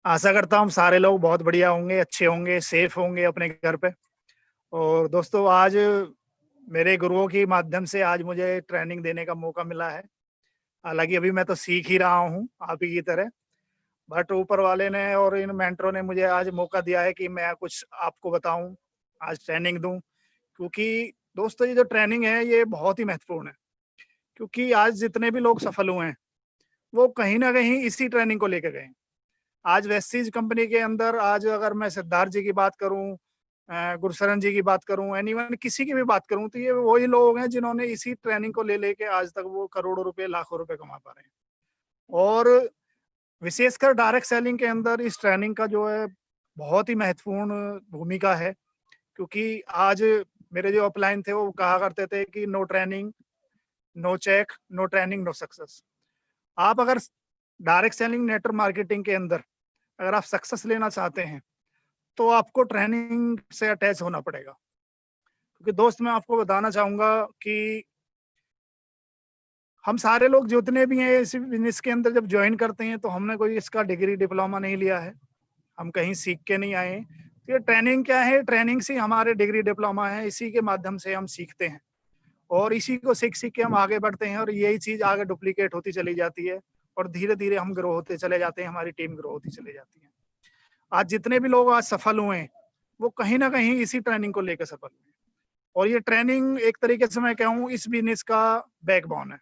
आशा करता हूँ सारे लोग बहुत बढ़िया होंगे, अच्छे होंगे, सेफ होंगे अपने घर पे। और दोस्तों आज मेरे गुरुओं के माध्यम से आज मुझे ट्रेनिंग देने का मौका मिला है। हालाँकि अभी मैं तो सीख ही रहा हूँ आप ही की तरह, बट ऊपर वाले ने और इन मेंटरों ने मुझे आज मौका दिया है कि मैं कुछ आपको बताऊँ, आज ट्रेनिंग दूँ। क्योंकि दोस्तों ये जो ट्रेनिंग है ये बहुत ही महत्वपूर्ण है, क्योंकि आज जितने भी लोग सफल हुए हैं, वो कहीं न कहीं इसी ट्रेनिंग को लेके गए हैं। आज वेस्टीज कंपनी के अंदर आज अगर मैं सिद्धार्थ जी की बात करूं, गुरशरण जी की बात करूं, एनीवन किसी की भी बात करूं, तो ये वही लोग हैं जिन्होंने इसी ट्रेनिंग को ले लेके आज तक वो करोड़ों रुपए लाखों रुपए कमा पा रहे हैं। और विशेषकर डायरेक्ट सेलिंग के अंदर इस ट्रेनिंग का जो है बहुत ही महत्वपूर्ण भूमिका है। क्योंकि आज मेरे जो अपलाइन थे वो कहा करते थे कि no training no check, no training no success. आप अगर डायरेक्ट सेलिंग नेटवर्क मार्केटिंग के अंदर अगर आप सक्सेस लेना चाहते हैं तो आपको ट्रेनिंग से अटैच होना पड़ेगा। क्योंकि दोस्त मैं आपको बताना चाहूंगा कि हम सारे लोग जितने भी हैं इस बिजनेस के अंदर जब ज्वाइन करते हैं तो हमने कोई इसका डिग्री डिप्लोमा नहीं लिया है, हम कहीं सीख के नहीं आए हैं। तो ये ट्रेनिंग क्या है, ट्रेनिंग से हमारे डिग्री डिप्लोमा है, इसी के माध्यम से हम सीखते हैं और इसी को सीख सीख के हम आगे बढ़ते हैं और यही चीज आगे डुप्लीकेट होती चली जाती है और धीरे धीरे हम ग्रो होते चले जाते हैं, हमारी टीम ग्रो होती चली जाती है। आज जितने भी लोग आज सफल हुए हैं वो कहीं ना कहीं इसी ट्रेनिंग को लेकर सफल हुए हैं। और ये ट्रेनिंग एक तरीके से मैं कहूँ इस बिजनेस का बैकबोन है,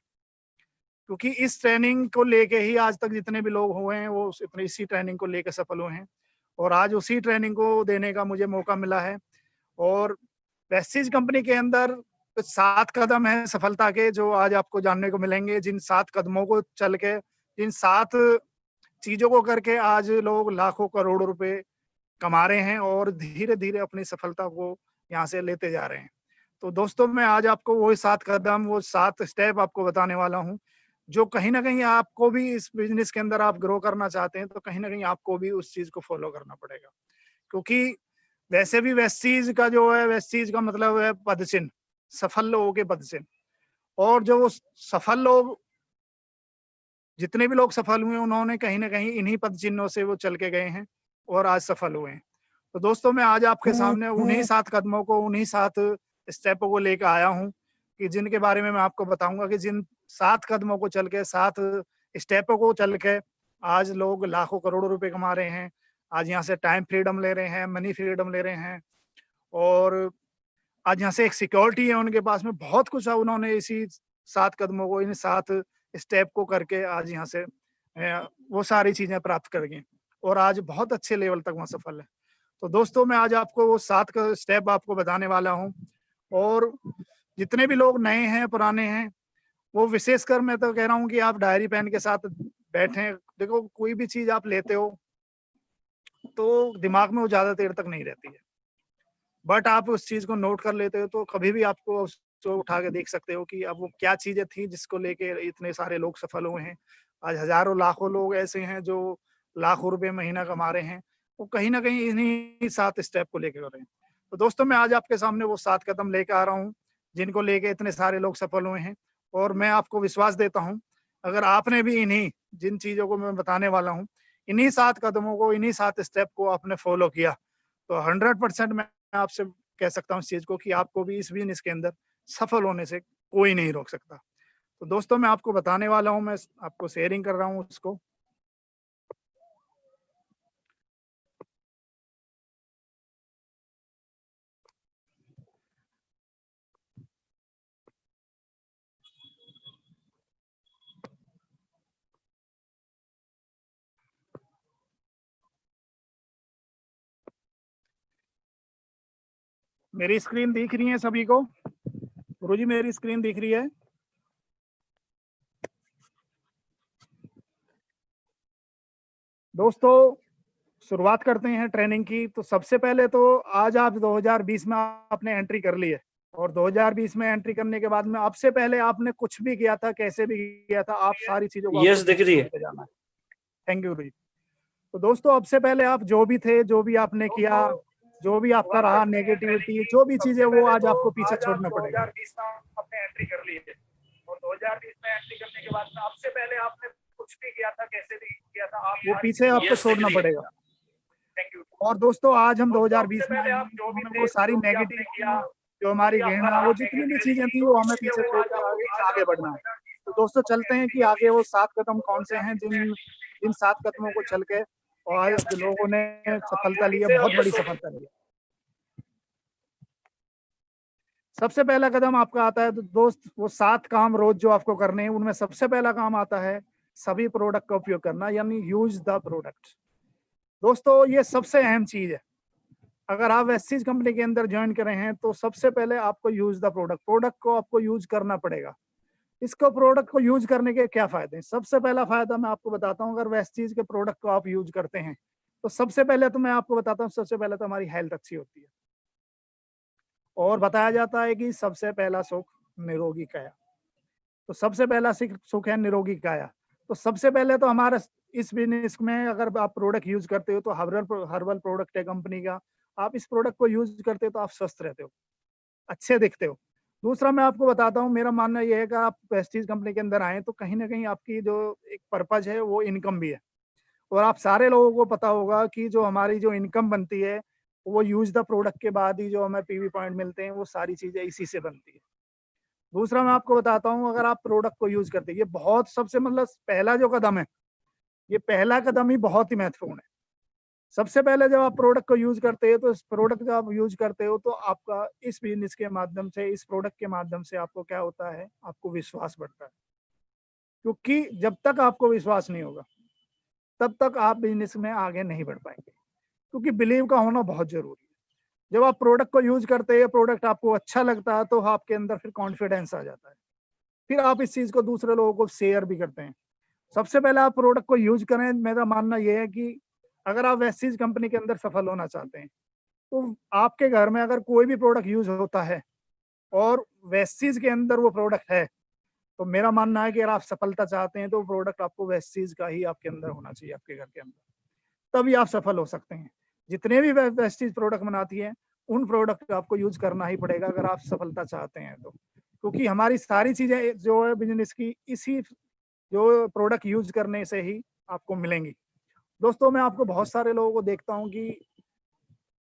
क्योंकि इस ट्रेनिंग को लेके ही आज तक जितने भी लोग हुए हैं वो इसी ट्रेनिंग को लेकर सफल हुए हैं। और आज उसी ट्रेनिंग को देने का मुझे मौका मिला है। और प्रेस्टीज कंपनी के अंदर कुछ 7 कदम है सफलता के जो आज आपको जानने को मिलेंगे। जिन 7 कदमों को चल के, जिन 7 चीजों को करके आज लोग लाखों करोड़ों रुपए कमा रहे हैं और धीरे-धीरे अपनी सफलता को यहाँ से लेते जा रहे हैं। तो दोस्तों मैं आज आपको वो 7 कदम, वो 7 स्टेप आपको बताने वाला हूँ, जो कहीं न कहीं आपको भी इस बिज़नेस के अंदर आप ग्रो करना चाहते हैं, तो कहीं न कहीं आपको भी उस चीज़ को फ़ॉलो करना पड़ेगा। क्योंकि वैसे भी वेस्टीज का जो है, वेस्टीज का मतलब है पदचिन्ह, सफल लोगों के पदचिन्ह। और जो वो सफल लोग, जितने भी लोग सफल हुए उन्होंने कहीं न कहीं इन्हीं पदचिन्हों से वो चल के गए हैं और आज सफल हुए हैं। तो दोस्तों मैं आज आपके सामने उन्हीं 7 कदमों को, उन्हीं 7 स्टेपों को लेकर आया हूँ कि जिनके बारे में मैं आपको बताऊँगा कि जिन 7 कदमों को चल के, 7 स्टेपों को चल के आज लोग लाखों करोड़ों रुपए कमा रहे हैं। आज यहाँ से टाइम फ्रीडम ले रहे हैं, मनी फ्रीडम ले रहे हैं और आज यहाँ से एक सिक्योरिटी है उनके पास में, बहुत कुछ है उन्होंने इसी 7 कदमों को, इन 7 स्टेप को करके आज यहाँ से वो सारी चीज़ें प्राप्त कर गए और आज बहुत अच्छे लेवल तक वो सफल है। तो दोस्तों मैं आज आपको वो 7 का स्टेप आपको बताने वाला हूँ। और जितने भी लोग नए हैं, पुराने हैं, वो विशेषकर मैं तो कह रहा हूँ कि आप डायरी पेन के साथ बैठें। देखो कोई भी चीज़ आप लेते हो, तो दिमाग में वो ज़्यादा देर तक नहीं रहती है। बट आप उस चीज़ को नोट कर लेते हो तो कभी भी आपको उसको उठा के देख सकते हो कि अब वो क्या चीज़ें थी जिसको लेके इतने सारे लोग सफल हुए हैं। आज हज़ारों लाखों लोग ऐसे हैं जो लाखों रुपए महीना कमा रहे हैं, वो कहीं न कहीं इन्हीं 7 स्टेप को लेके कर रहे हैं। तो दोस्तों मैं आज आपके सामने वो 7 कदम लेके आ रहा हूँ, जिनको लेके इतने सारे लोग सफल हुए हैं। और मैं आपको विश्वास देता हूँ, अगर आपने भी इन्हीं जिन चीज़ों को मैं बताने वाला हूँ, इन्हीं 7 कदमों को, इन्हीं 7 स्टेप को आपने फॉलो किया, तो 100% मैं आपसे कह सकता हूँ इस चीज़ को कि आपको भी इस बिज़नेस के अंदर सफल होने से कोई नहीं रोक सकता। तो दोस्तों मैं आपको बताने वाला हूँ, मैं आपको शेयरिंग कर रहा हूँ उसको। मेरी स्क्रीन दिख रही है सभी को? गुरुजी मेरी स्क्रीन दिख रही है? दोस्तों शुरुआत करते हैं ट्रेनिंग की। तो सबसे पहले तो आज आप 2020 में आपने एंट्री कर ली है और 2020 में एंट्री करने के बाद में अब से पहले आपने कुछ भी किया था, कैसे भी किया था, आप सारी चीजों को यस आपको दिख रही है। छोड़ते जाना है। थैंक यू गुरुजी। तो दोस्तों अब से पहले आप जो भी थे, जो भी आपने किया, जो भी आपका रहा नेगेटिविटी, जो भी चीजें, वो आज आपको पीछे छोड़ना पड़ेगा। 2020 में आपने एंट्री कर ली है और 2020 में एंट्री करने के बाद में अब से पहले आपने कुछ कुछ भी किया था, कैसे भी किया था, आप वो पीछे आपको छोड़ना पड़ेगा। Thank you. और दोस्तों आज हम दोस्तों, 2020 में सबसे आए पहले आप हैं, जो तो भी हमें थे, वो सारी जो भी आपने नेगेटिव किया, जो हमारी जो भी घृणा, आपका वो जितनी भी चीजें थी वो हमें पीछे छोड़ के आगे आगे बढ़ना है। तो दोस्तों चलते हैं कि आगे वो 7 कदम कौन से हैं जिन जिन 7 कदमों को चल के और आज लोगों ने सफलता ली है, बहुत बड़ी सफलता ली है। सबसे पहला कदम आपका आता है तो दोस्त वो 7 काम रोज जो आपको करने हैं, उनमें सबसे पहला काम आता है सभी प्रोडक्ट का उपयोग करना, यानी यूज द प्रोडक्ट। दोस्तों ये सबसे अहम चीज है। अगर आप वेस्टीज कंपनी के अंदर ज्वाइन करे हैं तो सबसे पहले आपको यूज द प्रोडक्ट को आपको यूज करना पड़ेगा। इसको प्रोडक्ट को यूज करने के क्या फायदे हैं? सबसे पहला फायदा मैं आपको बताता हूँ, अगर वेस्टीज के प्रोडक्ट को आप यूज करते हैं तो सबसे पहले तो मैं आपको बताता हूँ, सबसे पहले तो हमारी हेल्थ अच्छी होती है। और बताया जाता है कि सबसे पहला सुख निरोगी काया। तो सबसे पहला सुख है निरोगी काया। तो सबसे पहले तो हमारा इस बिजनेस में अगर आप प्रोडक्ट यूज करते हो तो हर्बल प्रोडक्ट है कंपनी का, आप इस प्रोडक्ट को यूज करते हो तो आप स्वस्थ रहते हो, अच्छे दिखते हो। दूसरा मैं आपको बताता हूँ, मेरा मानना यह है कि आप प्रेस्टीज कंपनी के अंदर आए तो कहीं ना कहीं आपकी जो एक पर्पज है वो इनकम भी है। और आप सारे लोगों को पता होगा कि जो हमारी जो इनकम बनती है वो यूज द प्रोडक्ट के बाद ही जो हमें पीवी पॉइंट मिलते हैं, वो सारी चीजें इसी से बनती है। दूसरा मैं आपको बताता हूँ, अगर आप प्रोडक्ट को यूज करते हैं, ये बहुत सबसे मतलब पहला जो कदम है, ये पहला कदम ही बहुत ही महत्वपूर्ण है। सबसे पहले जब आप प्रोडक्ट को यूज करते हैं तो इस प्रोडक्ट जब आप यूज करते हो तो आपका इस बिजनेस के माध्यम से, इस प्रोडक्ट के माध्यम से आपको क्या होता है, आपको विश्वास बढ़ता है। क्योंकि जब तक आपको विश्वास नहीं होगा तब तक आप बिजनेस में आगे नहीं बढ़ पाएंगे, क्योंकि बिलीव का होना बहुत जरूरी है। जब आप प्रोडक्ट को यूज करते हैं, प्रोडक्ट आपको अच्छा लगता है, तो आपके अंदर फिर कॉन्फिडेंस आ जाता है। फिर आप इस चीज को दूसरे लोगों को शेयर भी करते हैं। सबसे पहले आप प्रोडक्ट को यूज करें। मेरा मानना यह है कि अगर आप वेस्टीज कंपनी के अंदर सफल होना चाहते हैं तो आपके घर में अगर कोई भी प्रोडक्ट यूज होता है और वेस्टीज के अंदर वो प्रोडक्ट है, तो मेरा मानना है कि अगर आप सफलता चाहते हैं तो प्रोडक्ट आपको वेस्टीज का ही आपके अंदर होना चाहिए, आपके घर के अंदर, तभी आप सफल हो सकते हैं। जितने भी वेस्टीज प्रोडक्ट बनाती है उन प्रोडक्ट को आपको यूज करना ही पड़ेगा अगर आप सफलता चाहते हैं तो, क्योंकि हमारी सारी चीजें जो है बिजनेस की इसी जो प्रोडक्ट यूज करने से ही आपको मिलेंगी। दोस्तों मैं आपको बहुत सारे लोगों को देखता हूँ कि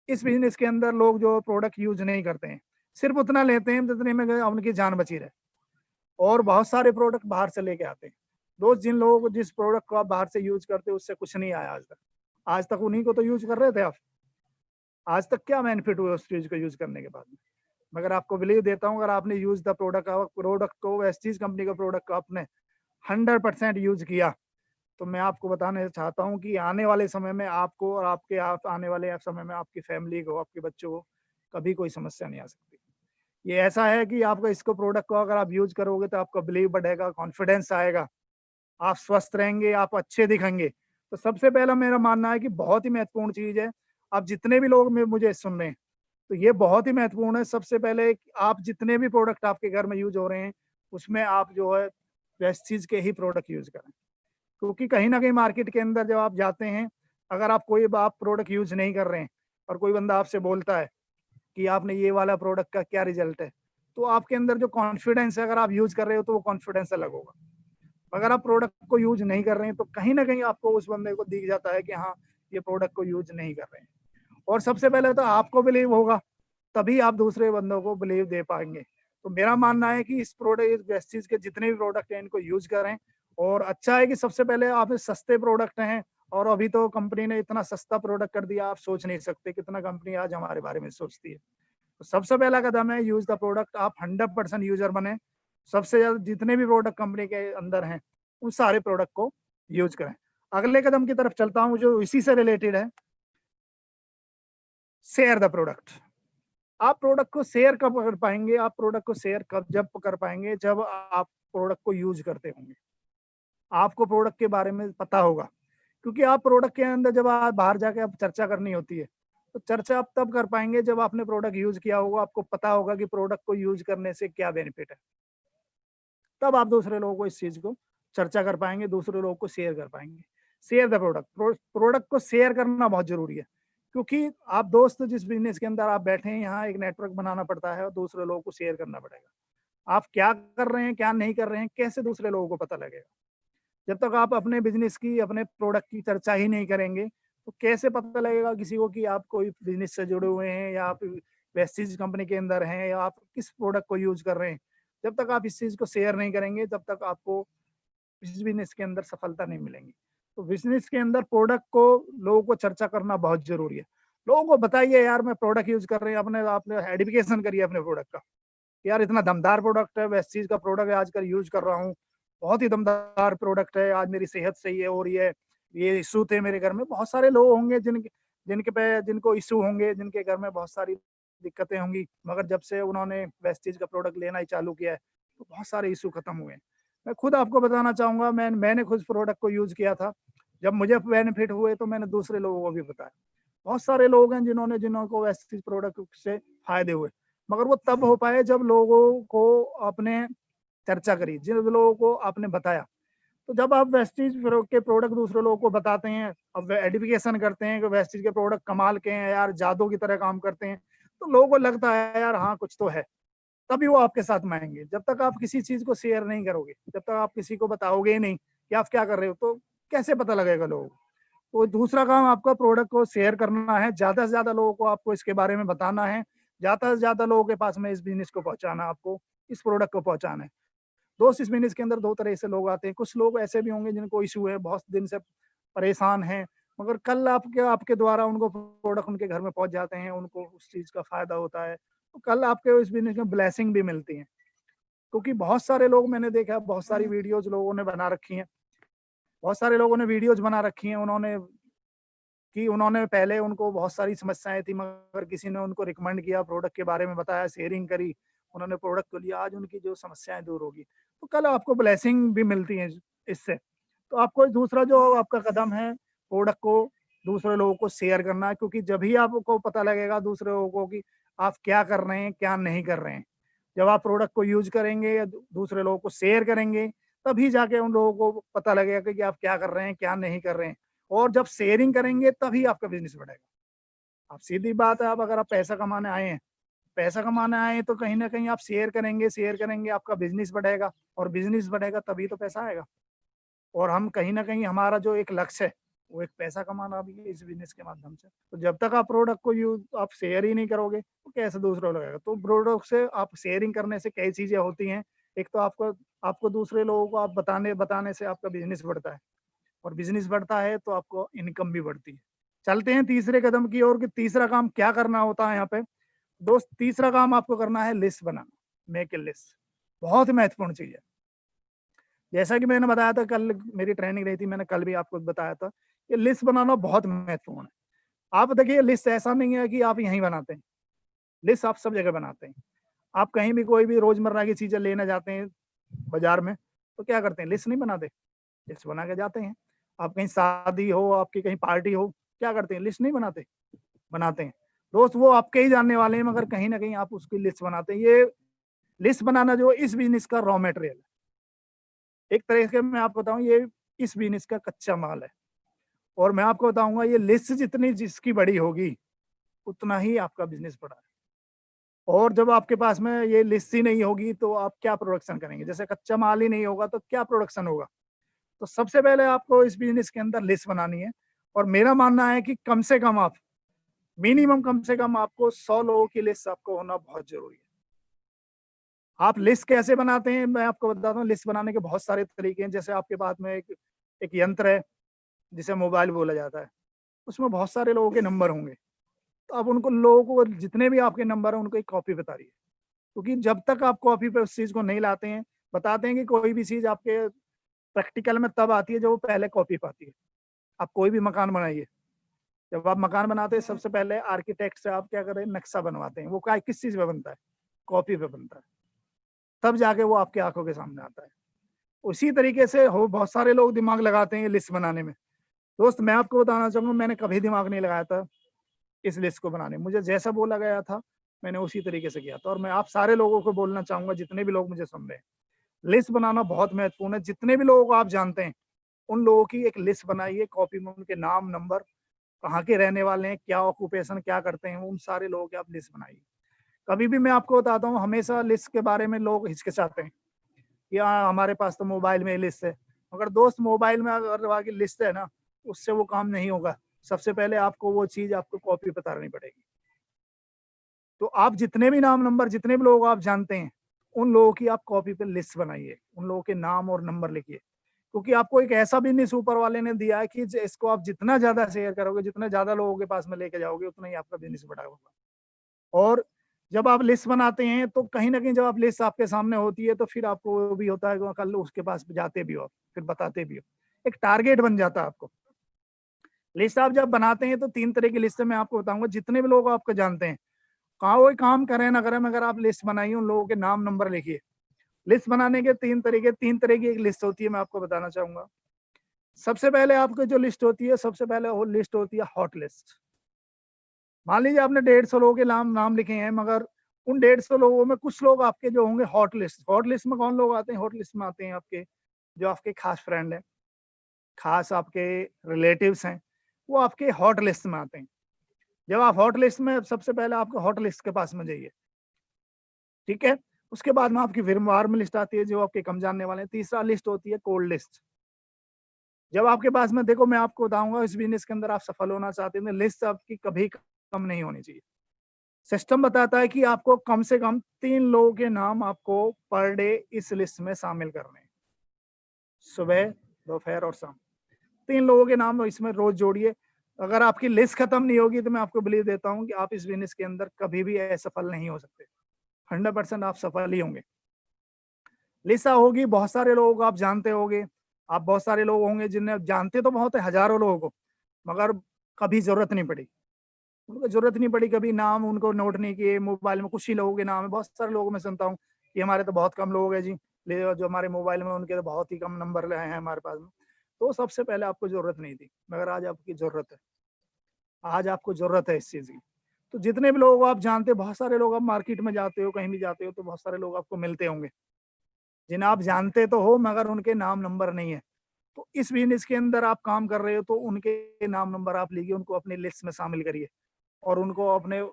इस बिजनेस के अंदर लोग जो प्रोडक्ट यूज नहीं करते हैं, सिर्फ उतना लेते हैं जितने में उनकी जान बची रहे, और बहुत सारे प्रोडक्ट बाहर से लेके आते हैं। दोस्त जिन लोगों को जिस प्रोडक्ट को आप बाहर से यूज करते हो उससे कुछ नहीं आया आज तक, आज तक उन्हीं को तो यूज कर रहे थे आप। आज तक क्या बेनिफिट हुआ उस चीज को यूज करने के बाद में? मगर आपको बिलीव देता हूँ, अगर आपने यूज द प्रोडक्ट को वेस्टीज कंपनी का प्रोडक्ट को आपने 100% यूज किया, तो मैं आपको बताना चाहता हूँ कि आने वाले समय में आपको और आपके आने वाले समय में आपकी फैमिली को, आपके बच्चों को कभी कोई समस्या नहीं आ सकती। ये ऐसा है कि आपको इसको प्रोडक्ट को अगर आप यूज करोगे तो आपका बिलीव बढ़ेगा, कॉन्फिडेंस आएगा, आप स्वस्थ रहेंगे, आप अच्छे दिखेंगे। तो सबसे पहला मेरा मानना है कि बहुत ही महत्वपूर्ण चीज है, आप जितने भी लोग मुझे सुन रहे हैं तो ये बहुत ही महत्वपूर्ण है। सबसे पहले आप जितने भी प्रोडक्ट आपके घर में यूज हो रहे हैं उसमें आप जो है वेस्टीज के ही प्रोडक्ट यूज करें, क्योंकि कहीं ना कहीं मार्केट के अंदर जब आप जाते हैं, अगर आप कोई आप प्रोडक्ट यूज नहीं कर रहे हैं और कोई बंदा आपसे बोलता है कि आपने ये वाला प्रोडक्ट का क्या रिजल्ट है, तो आपके अंदर जो कॉन्फिडेंस है, अगर आप यूज कर रहे हो तो वो कॉन्फिडेंस अलग होगा। अगर आप प्रोडक्ट को यूज नहीं कर रहे हैं तो कहीं ना कहीं आपको उस बंदे को दिख जाता है कि हाँ ये प्रोडक्ट को यूज नहीं कर रहे हैं। और सबसे पहले तो आपको बिलीव होगा, तभी आप दूसरे बंदों को बिलीव दे पाएंगे। तो मेरा मानना है कि इस प्रोडक्ट वेस्टीज के जितने भी प्रोडक्ट हैं इनको यूज करें। और अच्छा है कि सबसे पहले आप सस्ते प्रोडक्ट हैं, और अभी तो कंपनी ने इतना सस्ता प्रोडक्ट कर दिया, आप सोच नहीं सकते कितना कंपनी आज हमारे बारे में सोचती है। तो सबसे पहला कदम है यूज द प्रोडक्ट, आप 100% यूजर बने। सबसे ज्यादा जितने भी प्रोडक्ट कंपनी के अंदर हैं उन सारे प्रोडक्ट को यूज करें। अगले कदम की तरफ चलता हूँ जो इसी से रिलेटेड है, शेयर द प्रोडक्ट। आप प्रोडक्ट को शेयर कब कर पाएंगे? आप प्रोडक्ट को शेयर कब जब कर पाएंगे जब आप प्रोडक्ट को यूज करते होंगे, आपको प्रोडक्ट के बारे में पता होगा। क्योंकि आप प्रोडक्ट के अंदर जब आप बाहर जाके आप चर्चा करनी होती है, तो चर्चा आप तब कर पाएंगे जब आपने प्रोडक्ट यूज किया होगा, आपको पता होगा कि प्रोडक्ट को यूज करने से क्या बेनिफिट है। तब आप दूसरे लोगों को इस चीज को चर्चा कर पाएंगे, दूसरे लोगों को शेयर कर पाएंगे। शेयर द प्रोडक्ट, प्रोडक्ट को शेयर करना बहुत जरूरी है। क्योंकि आप दोस्त जिस बिजनेस के अंदर आप बैठे हैं, यहाँ एक नेटवर्क बनाना पड़ता है और दूसरे लोगों को शेयर करना पड़ेगा। आप क्या कर रहे हैं, क्या नहीं कर रहे हैं, कैसे दूसरे लोगों को पता लगेगा? जब तक आप अपने बिजनेस की, अपने प्रोडक्ट की चर्चा ही नहीं करेंगे, तो कैसे पता लगेगा किसी को कि आप कोई बिजनेस से जुड़े हुए हैं या आप वेस्टीज कंपनी के अंदर हैं या आप किस प्रोडक्ट को यूज कर रहे हैं। जब तक आप इस चीज को शेयर नहीं करेंगे, तब तक आपको इस बिजनेस के अंदर सफलता नहीं मिलेंगी। तो बिजनेस के अंदर प्रोडक्ट को लोगों को चर्चा करना बहुत जरूरी है। लोगों को बताइए यार मैं प्रोडक्ट यूज कर रहे हैं, अपने आपने एडिफिकेशन करिए अपने प्रोडक्ट का। यार इतना दमदार प्रोडक्ट है, वेस्ट चीज का प्रोडक्ट है, आजकल यूज कर रहा हूँ, बहुत ही दमदार प्रोडक्ट है, आज मेरी सेहत सही है और ये इशू थे मेरे घर में। बहुत सारे लोग होंगे जिनके जिनके पे जिनको इशू होंगे, जिनके घर में बहुत सारी दिक्कतें होंगी, मगर जब से उन्होंने वेस्ट चीज का प्रोडक्ट लेना ही चालू किया है, तो बहुत सारे इशू खत्म हुए हैं। मैं खुद आपको बताना चाहूंगा, मैंने खुद प्रोडक्ट को यूज किया था। जब मुझे बेनिफिट हुए तो मैंने दूसरे लोगों को भी बताया। बहुत सारे लोग हैं जिनको वेस्ट चीज प्रोडक्ट से फायदे हुए, मगर वो तब हो पाए जब लोगों को आपने चर्चा करी, जिन लोगों को आपने बताया। तो जब आप वेस्टीज के प्रोडक्ट दूसरे लोगों को बताते हैं, अब एडिफिकेशन करते हैं कि वेस्टीज के प्रोडक्ट कमाल के हैं यार, जादू की तरह काम करते हैं, तो लोगों को लगता है यार हाँ कुछ तो है, तभी वो आपके साथ में आएंगे। जब तक आप किसी चीज को शेयर नहीं करोगे, जब तक आप किसी को बताओगे ही नहीं कि आप क्या कर रहे हो, तो कैसे पता लगेगा लोगों को। तो दूसरा काम आपका प्रोडक्ट को शेयर करना है, ज्यादा से ज्यादा लोगों को आपको इसके बारे में बताना है, ज्यादा से ज्यादा लोगों के पास में इस बिजनेस को पहुंचाना, आपको इस प्रोडक्ट को पहुंचाना है। दोस्त, इस बिजनेस के अंदर दो तरह से लोग आते हैं। कुछ लोग ऐसे भी होंगे जिनको इशू है, बहुत दिन से परेशान हैं, मगर कल आपके आपके द्वारा उनको प्रोडक्ट उनके घर में पहुंच जाते हैं, उनको उस चीज का फायदा होता है, तो कल आपके इस बिजनेस में ब्लेसिंग भी मिलती है। क्योंकि बहुत सारे लोग मैंने देखा, बहुत सारी वीडियोज लोगों ने बना रखी हैं, बहुत सारे लोगों ने वीडियोज बना रखी हैं, उन्होंने पहले उनको बहुत सारी समस्याएं थी, मगर किसी ने उनको रिकमेंड किया, प्रोडक्ट के बारे में बताया, शेयरिंग करी, उन्होंने प्रोडक्ट को लिया, आज उनकी जो समस्याएं दूर होगी, तो कल आपको ब्लेसिंग भी मिलती है इससे। तो आपको दूसरा जो आपका कदम है, प्रोडक्ट को दूसरे लोगों को शेयर करना है, क्योंकि जब ही आपको पता लगेगा दूसरे लोगों को कि आप क्या कर रहे हैं क्या नहीं कर रहे हैं, जब आप प्रोडक्ट को यूज करेंगे या दूसरे लोगों को शेयर करेंगे, तभी जाके उन लोगों को पता लगेगा कि आप क्या कर रहे हैं क्या नहीं कर रहे हैं। और जब शेयरिंग करेंगे तभी आपका बिजनेस बढ़ेगा। आप सीधी बात है, आप अगर आप पैसा कमाने आए हैं, पैसा कमाने आए हैं, तो कहीं ना कहीं आप शेयर करेंगे आपका बिजनेस बढ़ेगा, और बिजनेस बढ़ेगा तभी तो पैसा आएगा। और हम कहीं ना कहीं हमारा जो एक लक्ष्य है, वो एक पैसा कमाना भी है इस बिजनेस के माध्यम से। तो जब तक आप प्रोडक्ट को यूज आप शेयर ही नहीं करोगे, तो कैसे दूसरों को लगेगा। तो प्रोडक्ट से आप शेयरिंग करने से कई चीजें होती हैं। एक तो आपको आपको दूसरे लोगों को आप बताने बताने से आपका बिजनेस बढ़ता है, और बिजनेस बढ़ता है तो आपको इनकम भी बढ़ती है। चलते हैं तीसरे कदम की ओर कि तीसरा काम क्या करना होता है यहाँ पे। दोस्त, तीसरा काम आपको करना है list banana, make a list. बहुत ही महत्वपूर्ण चीज है। जैसा कि मैंने बताया था, कल मेरी ट्रेनिंग रही थी, मैंने कल भी आपको बताया था, ये लिस्ट बनाना बहुत महत्वपूर्ण है। आप देखिए, लिस्ट ऐसा नहीं है कि आप यहीं बनाते हैं, लिस्ट आप सब जगह बनाते हैं। आप कहीं भी कोई भी रोजमर्रा की चीजें लेने जाते हैं बाजार में, तो क्या करते हैं, लिस्ट नहीं बनाते, लिस्ट बना के जाते हैं। आप कहीं शादी हो, आपकी कहीं पार्टी हो, क्या करते हैं, लिस्ट नहीं बनाते, बनाते हैं। दोस्त, वो आपके ही जानने वाले हैं, मगर कहीं ना कहीं आप उसकी लिस्ट बनाते हैं। ये लिस्ट बनाना जो इस बिजनेस का रॉ मटेरियल है, एक तरह से मैं आपको बताऊं, ये इस बिजनेस का कच्चा माल है। और मैं आपको बताऊंगा, ये लिस्ट जितनी जिसकी बड़ी होगी, उतना ही आपका बिजनेस बड़ा है। और जब आपके पास में ये लिस्ट ही नहीं होगी, तो आप क्या प्रोडक्शन करेंगे। जैसे कच्चा माल ही नहीं होगा तो क्या प्रोडक्शन होगा। तो सबसे पहले आपको इस बिजनेस के अंदर लिस्ट बनानी है। और मेरा मानना है कि कम से कम आप मिनिमम कम से कम आपको 100 लोगों की लिस्ट आपको होना बहुत जरूरी है। आप लिस्ट कैसे बनाते हैं, मैं आपको बताता हूँ। लिस्ट बनाने के बहुत सारे तरीके हैं। जैसे आपके पास में एक यंत्र है जिसे मोबाइल बोला जाता है, उसमें बहुत सारे लोगों के नंबर होंगे। तो आप उनको लोगों को जितने भी आपके नंबर है उनको एक कॉपी बता रही है। क्योंकि जब तक आप कॉपी पे उस चीज को नहीं लाते हैं, बताते हैं कि कोई भी चीज आपके प्रैक्टिकल में तब आती है जब वो पहले कॉपी पाती है। आप कोई भी मकान बनाइए, जब आप मकान बनाते हैं सबसे पहले आर्किटेक्ट से आप क्या करें, नक्शा बनवाते हैं। वो क्या किस चीज पे बनता है, कॉपी पे बनता है, तब जाके वो आपकी आंखों के सामने आता है। उसी तरीके से हो बहुत सारे लोग दिमाग लगाते हैं लिस्ट बनाने में। दोस्त, मैं आपको बताना चाहूंगा, मैंने कभी दिमाग नहीं लगाया था इस लिस्ट को बनाने में। मुझे जैसा बोला गया था मैंने उसी तरीके से किया था। और मैं आप सारे लोगों को बोलना चाहूंगा, जितने भी लोग मुझे सुन रहे हैं, लिस्ट बनाना बहुत महत्वपूर्ण है। जितने भी लोगों को आप जानते हैं, उन लोगों की एक लिस्ट बनाइए, कॉपी में उनके नाम, नंबर, कहाँ के रहने वाले हैं, क्या ऑक्यूपेशन क्या करते हैं, उन सारे लोगों की आप लिस्ट बनाइए। कभी भी मैं आपको बताता हूँ, हमेशा लिस्ट के बारे में लोग हिचकिचाते हैं कि हाँ हमारे पास तो मोबाइल में लिस्ट है। मगर दोस्त मोबाइल में अगर आपकी लिस्ट है ना, उससे वो काम नहीं होगा। सबसे पहले आपको वो चीज़ आपको कॉपी पे उतारनी पड़ेगी। तो आप जितने भी नाम नंबर जितने भी लोग आप जानते हैं, उन लोगों की आप कॉपी पे लिस्ट बनाइए, उन लोगों के नाम और नंबर लिखिए। क्योंकि आपको एक ऐसा बिज़नेस ऊपर वाले ने दिया है कि इसको आप जितना ज़्यादा शेयर करोगे, जितने ज़्यादा लोगों के पास में लेके जाओगे, उतना ही आपका बिज़नेस बड़ा होगा। और जब आप लिस्ट बनाते हैं तो कहीं न कहीं जब आप लिस्ट आपके सामने होती है तो फिर आपको वो भी होता है कि कल उसके पास जाते भी हो, फिर बताते भी हो। एक टारगेट बन जाता है आपको। लिस्ट आप जब बनाते हैं तो 3 तरह की लिस्ट मैं आपको बताऊँगा, जितने भी लोग आपको जानते हैं, कहाँ कोई काम करें ना करें, मगर आप लिस्ट बनाइए, उन लोगों के नाम नंबर लिखिए। लिस्ट बनाने के 3 तरह की एक लिस्ट होती है, मैं आपको बताना चाहूँगा। सबसे पहले आपकी जो लिस्ट होती है, सबसे पहले वो लिस्ट होती है हॉट लिस्ट। मान लीजिए आपने 150 लोगों के नाम नाम लिखे हैं, मगर उन 150 लोगों में कुछ लोग आपके जो होंगे हॉट लिस्ट। हॉट लिस्ट में कौन लोग आते हैं? हॉट लिस्ट में आते हैं आपके जो आपके खास फ्रेंड हैं, खास आपके रिलेटिव्स हैं, वो आपके हॉट लिस्ट में आते हैं। जब आप हॉट लिस्ट में सबसे पहले आपको हॉट लिस्ट के पास में जाइए, ठीक है? उसके बाद में आपकी फिर वार्म लिस्ट आती है, जो आपके कम जानने वाले हैं। तीसरा लिस्ट होती है कोल्ड लिस्ट। जब आपके पास में देखो मैं आपको बताऊँगा, इस बिज़नेस के अंदर आप सफल होना चाहते हैं तो लिस्ट आपकी कभी कम नहीं होनी चाहिए। सिस्टम बताता है कि आपको कम से कम 3 लोगों के नाम आपको पर डे इस लिस्ट में शामिल करने हैं। सुबह, दोपहर और शाम। 3 लोगों के नाम इसमें रोज़ जोड़िए। अगर आपकी लिस्ट खत्म नहीं होगी तो मैं आपको बिलीव देता हूँ कि आप इस बिज़नेस के अंदर कभी भी असफल नहीं हो सकते। 100% आप सफल ही होंगे। लिसा होगी, बहुत सारे लोगों को आप जानते होंगे। आप बहुत सारे लोग होंगे जिन्हें जानते तो बहुत है, हज़ारों लोगों को, मगर कभी ज़रूरत नहीं पड़ी। उनको ज़रूरत नहीं पड़ी, कभी नाम उनको नोट नहीं किए, मोबाइल में कुछ ही लोगों के नाम है। बहुत सारे लोगों में सुनता हूँ कि हमारे तो बहुत कम लोग हैं जी, ले जो हमारे मोबाइल में उनके तो बहुत ही कम नंबर रहे हैं हमारे पास में। तो सबसे पहले आपको ज़रूरत नहीं थी, मगर आज आपकी ज़रूरत है। आज आपको ज़रूरत है इस चीज़ की। तो जितने भी लोग आप जानते हो, बहुत सारे लोग आप मार्केट में जाते हो, कहीं भी जाते हो तो बहुत सारे लोग आपको मिलते होंगे, जिन्हें आप जानते तो हो मगर उनके नाम नंबर नहीं है। तो इस बिज़नेस के अंदर आप काम कर रहे हो तो उनके नाम नंबर आप लीजिए, उनको अपनी लिस्ट में शामिल करिए और उनको अपने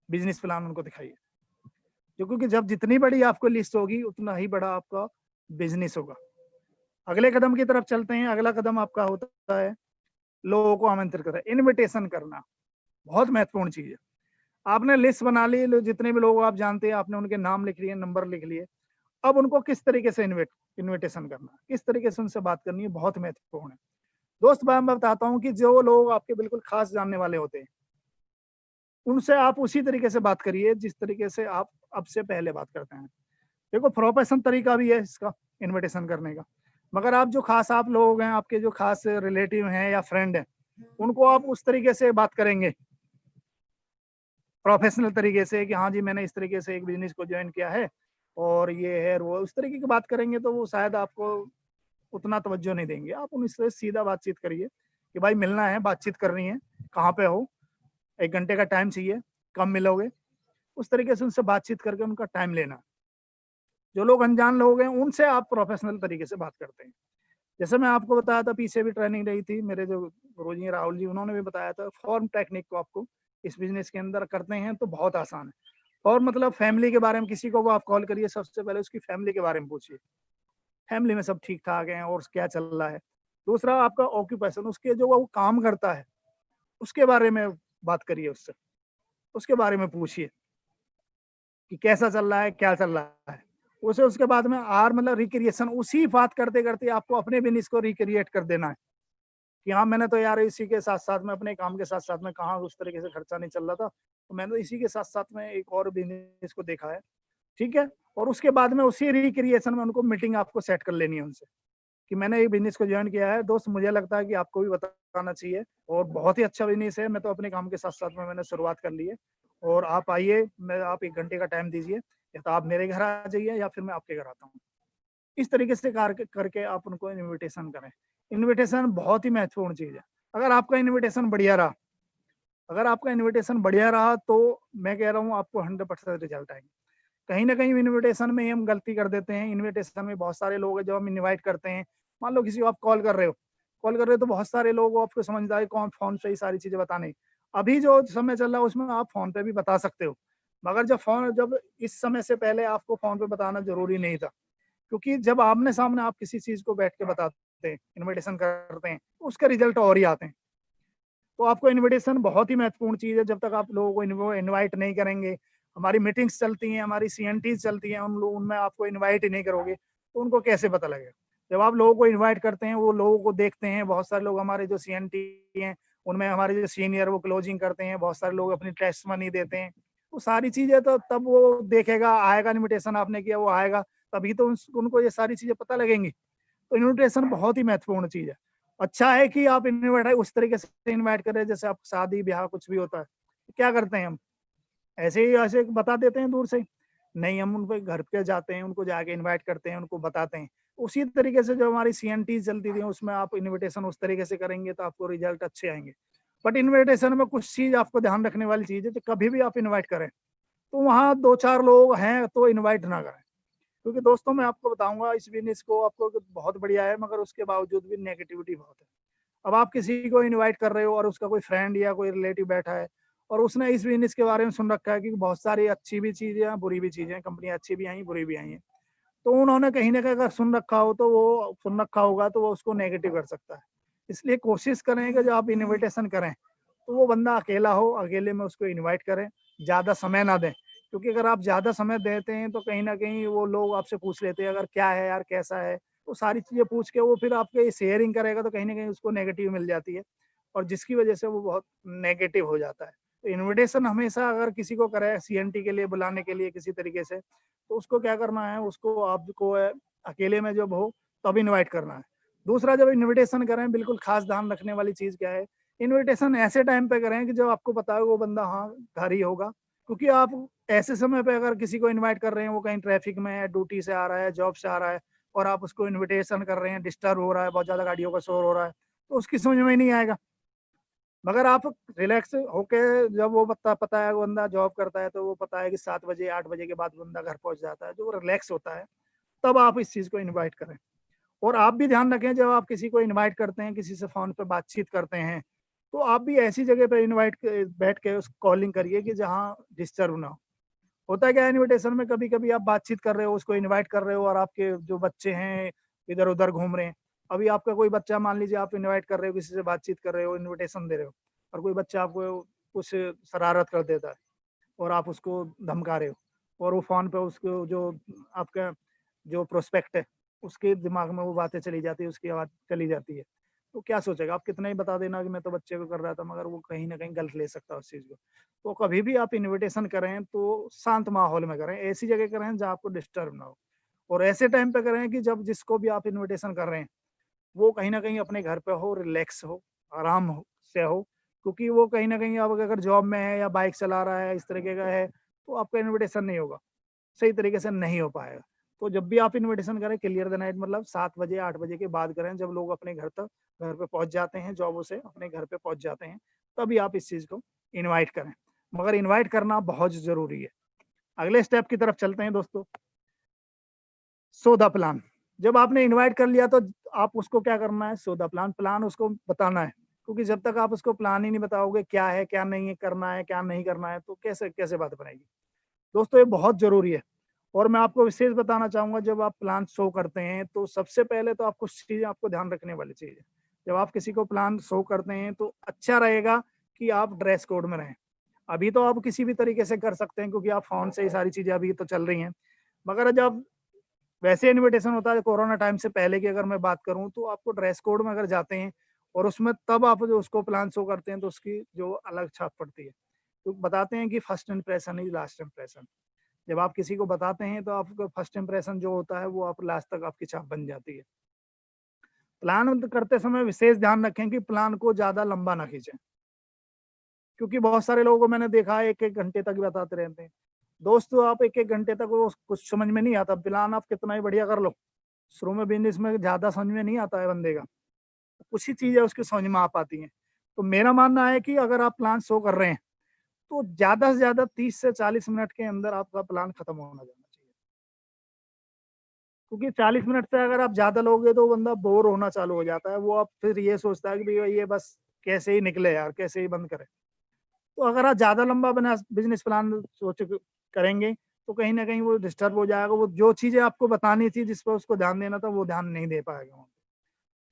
बिज़नेस प्लान उनको दिखाइए। क्योंकि जब जितनी बड़ी आपको लिस्ट होगी, उतना ही बड़ा आपका बिज़नेस होगा। अगले कदम की तरफ चलते हैं। अगला कदम आपका होता है लोगों को आमंत्रित करना, इन्विटेशन करना, बहुत महत्वपूर्ण चीज़ है। आपने लिस्ट बना ली, लो जितने भी लोग आप जानते हैं, आपने उनके नाम लिख लिए, नंबर लिख लिए। अब उनको किस तरीके से इन्विटेशन करना है, किस तरीके से उनसे बात करनी है, बहुत महत्वपूर्ण है। दोस्त मैं बताता हूँ कि जो लोग आपके बिल्कुल खास जानने वाले होते हैं, उनसे आप उसी तरीके से बात करिए जिस तरीके से आप अब से पहले बात करते हैं। देखो प्रोफेशनल तरीका भी है इसका इन्विटेशन करने का, मगर आप जो खास आप लोग हैं, आपके जो खास रिलेटिव हैं या फ्रेंड हैं, उनको आप उस तरीके से बात करेंगे प्रोफेशनल तरीके से कि हाँ जी, मैंने इस तरीके से एक बिज़नेस को जॉइन किया है और ये है वो, उस तरीके की बात करेंगे तो वो शायद आपको उतना तवज्जो नहीं देंगे। आप उनसे सीधा बातचीत करिए कि भाई मिलना है, बातचीत करनी है, कहाँ पे हो? 1 घंटे का टाइम चाहिए, कब मिलोगे? उस तरीके से उनसे बातचीत करके उनका टाइम लेना। जो लोग अनजान लोग हैं, उनसे आप प्रोफेशनल तरीके से बात करते हैं। जैसे मैं आपको बताया था, पीछे भी ट्रेनिंग रही थी, मेरे जो गुरुजी हैं राहुल जी, उन्होंने भी बताया था फॉर्म टेक्निक को आपको इस बिज़नेस के अंदर करते हैं तो बहुत आसान है। और मतलब फैमिली के बारे में किसी को वो आप कॉल करिए, सबसे पहले उसकी फैमिली के बारे में पूछिए। फैमिली में सब ठीक-ठाक हैं और क्या चल रहा है? दूसरा आपका ऑक्यूपेशन, उसके जो वो काम करता है, उसके बारे में बात करिए उससे, उसके बारे में पूछिए कि कैसा चल रहा है, क्या चल रहा है? उसे उसके बाद में मतलब रिक्रिएशन, उसी बात करते-करते आपको अपने बिज़नेस को रिक्रिएट कर देना है कि हाँ, मैंने तो यार इसी के साथ-साथ में अपने काम के साथ-साथ में कहाँ उस तरीके से खर्चा नहीं चल रहा था, तो मैंने तो इसी के साथ-साथ में एक और बिज़नेस को देखा है, ठीक है? और उसके बाद में उसी रिक्रिएशन में उनको मीटिंग आपको सेट कर लेनी है उनसे। कि मैंने एक बिज़नेस को जॉइन किया है, दोस्त मुझे लगता है कि आपको भी बताना चाहिए और बहुत ही अच्छा बिज़नेस है। मैं तो अपने काम के साथ-साथ में मैंने शुरुआत कर ली है और आप आइए, मैं आप 1 घंटे का टाइम दीजिए, या तो आप मेरे घर आ जाइए या फिर मैं आपके घर आता हूँ। इस तरीके से करके आप उनको इन्विटेशन करें। इन्विटेशन बहुत ही महत्वपूर्ण चीज़ है। अगर आपका इन्विटेशन बढ़िया रहा अगर आपका इन्विटेशन बढ़िया रहा तो मैं कह रहा हूँ आपको 100% रिज़ल्ट आएँगे। कहीं न कहीं इन्विटेशन में ही हम गलती कर देते हैं। इन्विटेशन में बहुत सारे लोग हैं जो हम इनवाइट करते हैं। मान लो किसी को आप कॉल कर रहे हो तो बहुत सारे लोग आपको समझदारी कौन फ़ोन से ही सारी चीज़ें बताने। अभी जो समय चल रहा है उसमें आप फ़ोन पे भी बता सकते हो। मगर जब इस समय से पहले आपको फ़ोन पे बताना ज़रूरी नहीं था। क्योंकि जब आमने-सामने आप किसी चीज़ को बैठ के बताते हैं, इन्विटेशन करते हैं, उसके रिजल्ट और ही आते हैं। तो आपको इन्विटेशन बहुत ही महत्वपूर्ण चीज़ है, जब तक आप लोगों को इनवाइट नहीं करेंगे, हमारी मीटिंग्स चलती हैं, हमारी सीएनटीज़ चलती हैं, उन लोग उनमें आपको इनवाइट ही नहीं करोगे, तो उनको कैसे पता लगेगा? जब आप लोगों को इनवाइट करते हैं, वो लोगों को देखते हैं, बहुत सारे लोग हमारे जो सीएनटी हैं, उनमें हमारे जो सीनियर वो क्लोजिंग करते हैं, बहुत सारे लोग अपनी टेस्टिमनी देते हैं। वो सारी चीज़ें तो तब वो देखेगा, आएगा इन्विटेशन आपने किया, वो आएगा, तभी तो उनको ये सारी चीज़ें पता लगेंगी। तो इन्विटेशन बहुत ही महत्वपूर्ण चीज़ है। अच्छा है कि आप इन्विट उस तरीके से इन्वाइट करें जैसे आप शादी-ब्याह कुछ भी होता है। तो क्या करते हैं हम? ऐसे ही ऐसे बता देते हैं दूर से ही। नहीं, हम उनके घर पे जाते हैं, उनको जाके इन्वाइट करते हैं, उनको बताते हैं। उसी तरीके से जो हमारी सीएनटी चलती थी उसमें आप इन्विटेशन उस तरीके से करेंगे तो आपको रिजल्ट अच्छे आएँगे। बट इन्विटेशन में कुछ चीज़ आपको ध्यान रखने वाली चीज़ है, कि कभी भी आप इन्वाइट करें, तो वहाँ 2-4 लोग हैं तो इन्वाइट ना करें। क्योंकि दोस्तों मैं आपको बताऊँगा इस बिज़नेस को आपको बहुत बढ़िया है मगर उसके बावजूद भी नेगेटिविटी बहुत है। अब आप किसी को इनवाइट कर रहे हो और उसका कोई फ्रेंड या कोई रिलेटिव बैठा है और उसने इस बिज़नेस के बारे में सुन रखा है कि बहुत सारी अच्छी भी चीज़ें हैं, बुरी भी चीज़ें हैं, कंपनियाँ अच्छी भी आई, बुरी भी आई हैं। तो उन्होंने कहीं न कहीं अगर सुन रखा हो तो वो सुन रखा होगा तो वो उसको नेगेटिव कर सकता है। इसलिए कोशिश करें कि जब आप इन्विटेशन करें, तो वो बंदा अकेला हो, अकेले में उसको इनवाइट करें, ज़्यादा समय ना दें। क्योंकि अगर आप ज़्यादा समय देते हैं तो कहीं न कहीं वो लोग आपसे पूछ लेते हैं, अगर क्या है यार, कैसा है? वो सारी चीज़ें पूछ के वो फिर आपके शेयरिंग करेगा तो कहीं न कहीं उसको नेगेटिव मिल जाती है और जिसकी वजह से वो बहुत नेगेटिव हो जाता है। तो इन्विटेशन हमेशा अगर किसी को करें सीएनटी के लिए बुलाने के लिए किसी तरीके से, तो उसको क्या करना है, उसको आपको अकेले में जब हो तब इनवाइट करना है। दूसरा, जब इन्विटेशन करें बिल्कुल ख़ास ध्यान रखने वाली चीज़ क्या है, इन्विटेशन ऐसे टाइम पे करें कि जब आपको पता है वो बंदा हाँ, घर ही होगा। क्योंकि आप ऐसे समय पे अगर किसी को इनवाइट कर रहे हैं, वो कहीं ट्रैफिक में है, ड्यूटी से आ रहा है, जॉब से आ रहा है और आप उसको इन्विटेशन कर रहे हैं, डिस्टर्ब हो रहा है, बहुत ज़्यादा गाड़ियों का शोर हो रहा है, तो उसकी समझ में नहीं आएगा। मगर आप रिलैक्स होके, जब वो पता पता है वो बंदा जॉब करता है, तो वो पता है कि 7 बजे, 8 बजे के बाद बंदा घर पहुँच जाता है, जो रिलैक्स होता है, तब आप इस चीज़ को इनवाइट करें। और आप भी ध्यान रखें, जब आप किसी को इनवाइट करते हैं, किसी से फ़ोन पे बातचीत करते हैं, तो आप भी ऐसी जगह पे इनवाइट क बैठ के उस कॉलिंग करिए कि जहाँ डिस्टर्ब ना हो। होता क्या है, इन्विटेशन में कभी-कभी आप बातचीत कर रहे हो, उसको इनवाइट कर रहे हो और आपके जो बच्चे हैं, इधर-उधर घूम रहे हैं। अभी आपका कोई बच्चा, मान लीजिए आप इनवाइट कर रहे हो, किसी से बातचीत कर रहे हो, इन्विटेशन दे रहे हो और कोई बच्चा आपको कुछ शरारत कर देता है और आप उसको धमका रहे हो और वो फ़ोन पे उसको जो आपका जो प्रोस्पेक्ट है, उसके दिमाग में वो बातें चली जाती है, उसकी आवाज़ चली जाती है। तो क्या सोचेगा? आप कितना ही बता देना कि मैं तो बच्चे को कर रहा था, मगर वो कहीं न कहीं गलत ले सकता है उस चीज़ को। तो कभी भी आप इन्विटेशन करें तो शांत माहौल में करें, ऐसी जगह करें जहाँ आपको डिस्टर्ब ना हो और ऐसे टाइम पे करें कि जब जिसको भी आप इन्विटेशन कर रहे हैं, वो कहीं न कहीं अपने घर पे हो, रिलैक्स हो, आराम हो से हो। क्योंकि वो कहीं न कहीं अब अगर जॉब में है या बाइक चला रहा है, इस तरीके का है, तो आपका इन्विटेशन नहीं होगा, सही तरीके से नहीं हो पाएगा। तो जब भी आप इन्विटेशन करें, क्लियर द नाइट मतलब 7 बजे, 8 बजे के बाद करें, जब लोग अपने घर पे पहुँच जाते हैं, जॉबों से अपने घर पे पहुँच जाते हैं, तभी आप इस चीज़ को इनवाइट करें। मगर इनवाइट करना बहुत ज़रूरी है। अगले स्टेप की तरफ चलते हैं दोस्तों। So the plan. जब आपने इनवाइट कर लिया तो आप उसको क्या करना है, सो द प्लान, प्लान उसको बताना है। क्योंकि जब तक आप उसको प्लान ही नहीं बताओगे क्या है, क्या नहीं है, करना है, क्या नहीं करना है, तो कैसे कैसे बात बनेगी? दोस्तों ये बहुत ज़रूरी है और मैं आपको विशेष बताना चाहूँगा, जब आप प्लान शो करते हैं तो सबसे पहले तो आप कुछ चीज़ें आपको ध्यान रखने वाली चीज़ है। जब आप किसी को प्लान शो करते हैं तो अच्छा रहेगा कि आप ड्रेस कोड में रहें। अभी तो आप किसी भी तरीके से कर सकते हैं क्योंकि आप फ़ोन से ही सारी चीज़ें अभी तो चल रही हैं। मगर जब वैसे इन्विटेशन होता है कोरोना टाइम से पहले की अगर मैं बात करूँ, तो आपको ड्रेस कोड में अगर जाते हैं और उसमें तब आप जो उसको प्लान शो करते हैं तो उसकी जो अलग छाप पड़ती है। तो बताते हैं कि first impression is last impression. जब आप किसी को बताते हैं तो आपका फर्स्ट इंप्रेशन जो होता है वो आप लास्ट तक आपकी छाप बन जाती है। प्लान करते समय विशेष ध्यान रखें कि प्लान को ज़्यादा लंबा ना खींचें, क्योंकि बहुत सारे लोगों को मैंने देखा है 1-1 घंटे तक बताते रहते हैं। दोस्तों आप 1-1 घंटे तक वो कुछ समझ में नहीं आता, प्लान आप कितना ही बढ़िया कर लो, शुरू में बिज़नेस में ज़्यादा समझ में नहीं आता है बंदे का, कुछ ही चीज़ें उसकी समझ में आ पाती हैं। तो मेरा मानना है कि अगर आप प्लान शो कर रहे हैं, तो ज़्यादा से ज़्यादा 30 से 40 मिनट के अंदर आपका प्लान खत्म होना जाना चाहिए। क्योंकि 40 मिनट से अगर आप ज़्यादा लोगे तो बंदा बोर होना चालू हो जाता है। वो अब फिर ये सोचता है कि भैया ये बस कैसे ही निकले यार, कैसे ही बंद करें। तो अगर आप ज़्यादा लंबा बना बिज़नेस प्लान सोच के करेंगे, तो कहीं न कहीं वो डिस्टर्ब हो जाएगा। वो जो चीज़ें आपको बतानी थी, जिस पे उसको ध्यान देना था, वो ध्यान नहीं दे पाएगा वहाँ पे।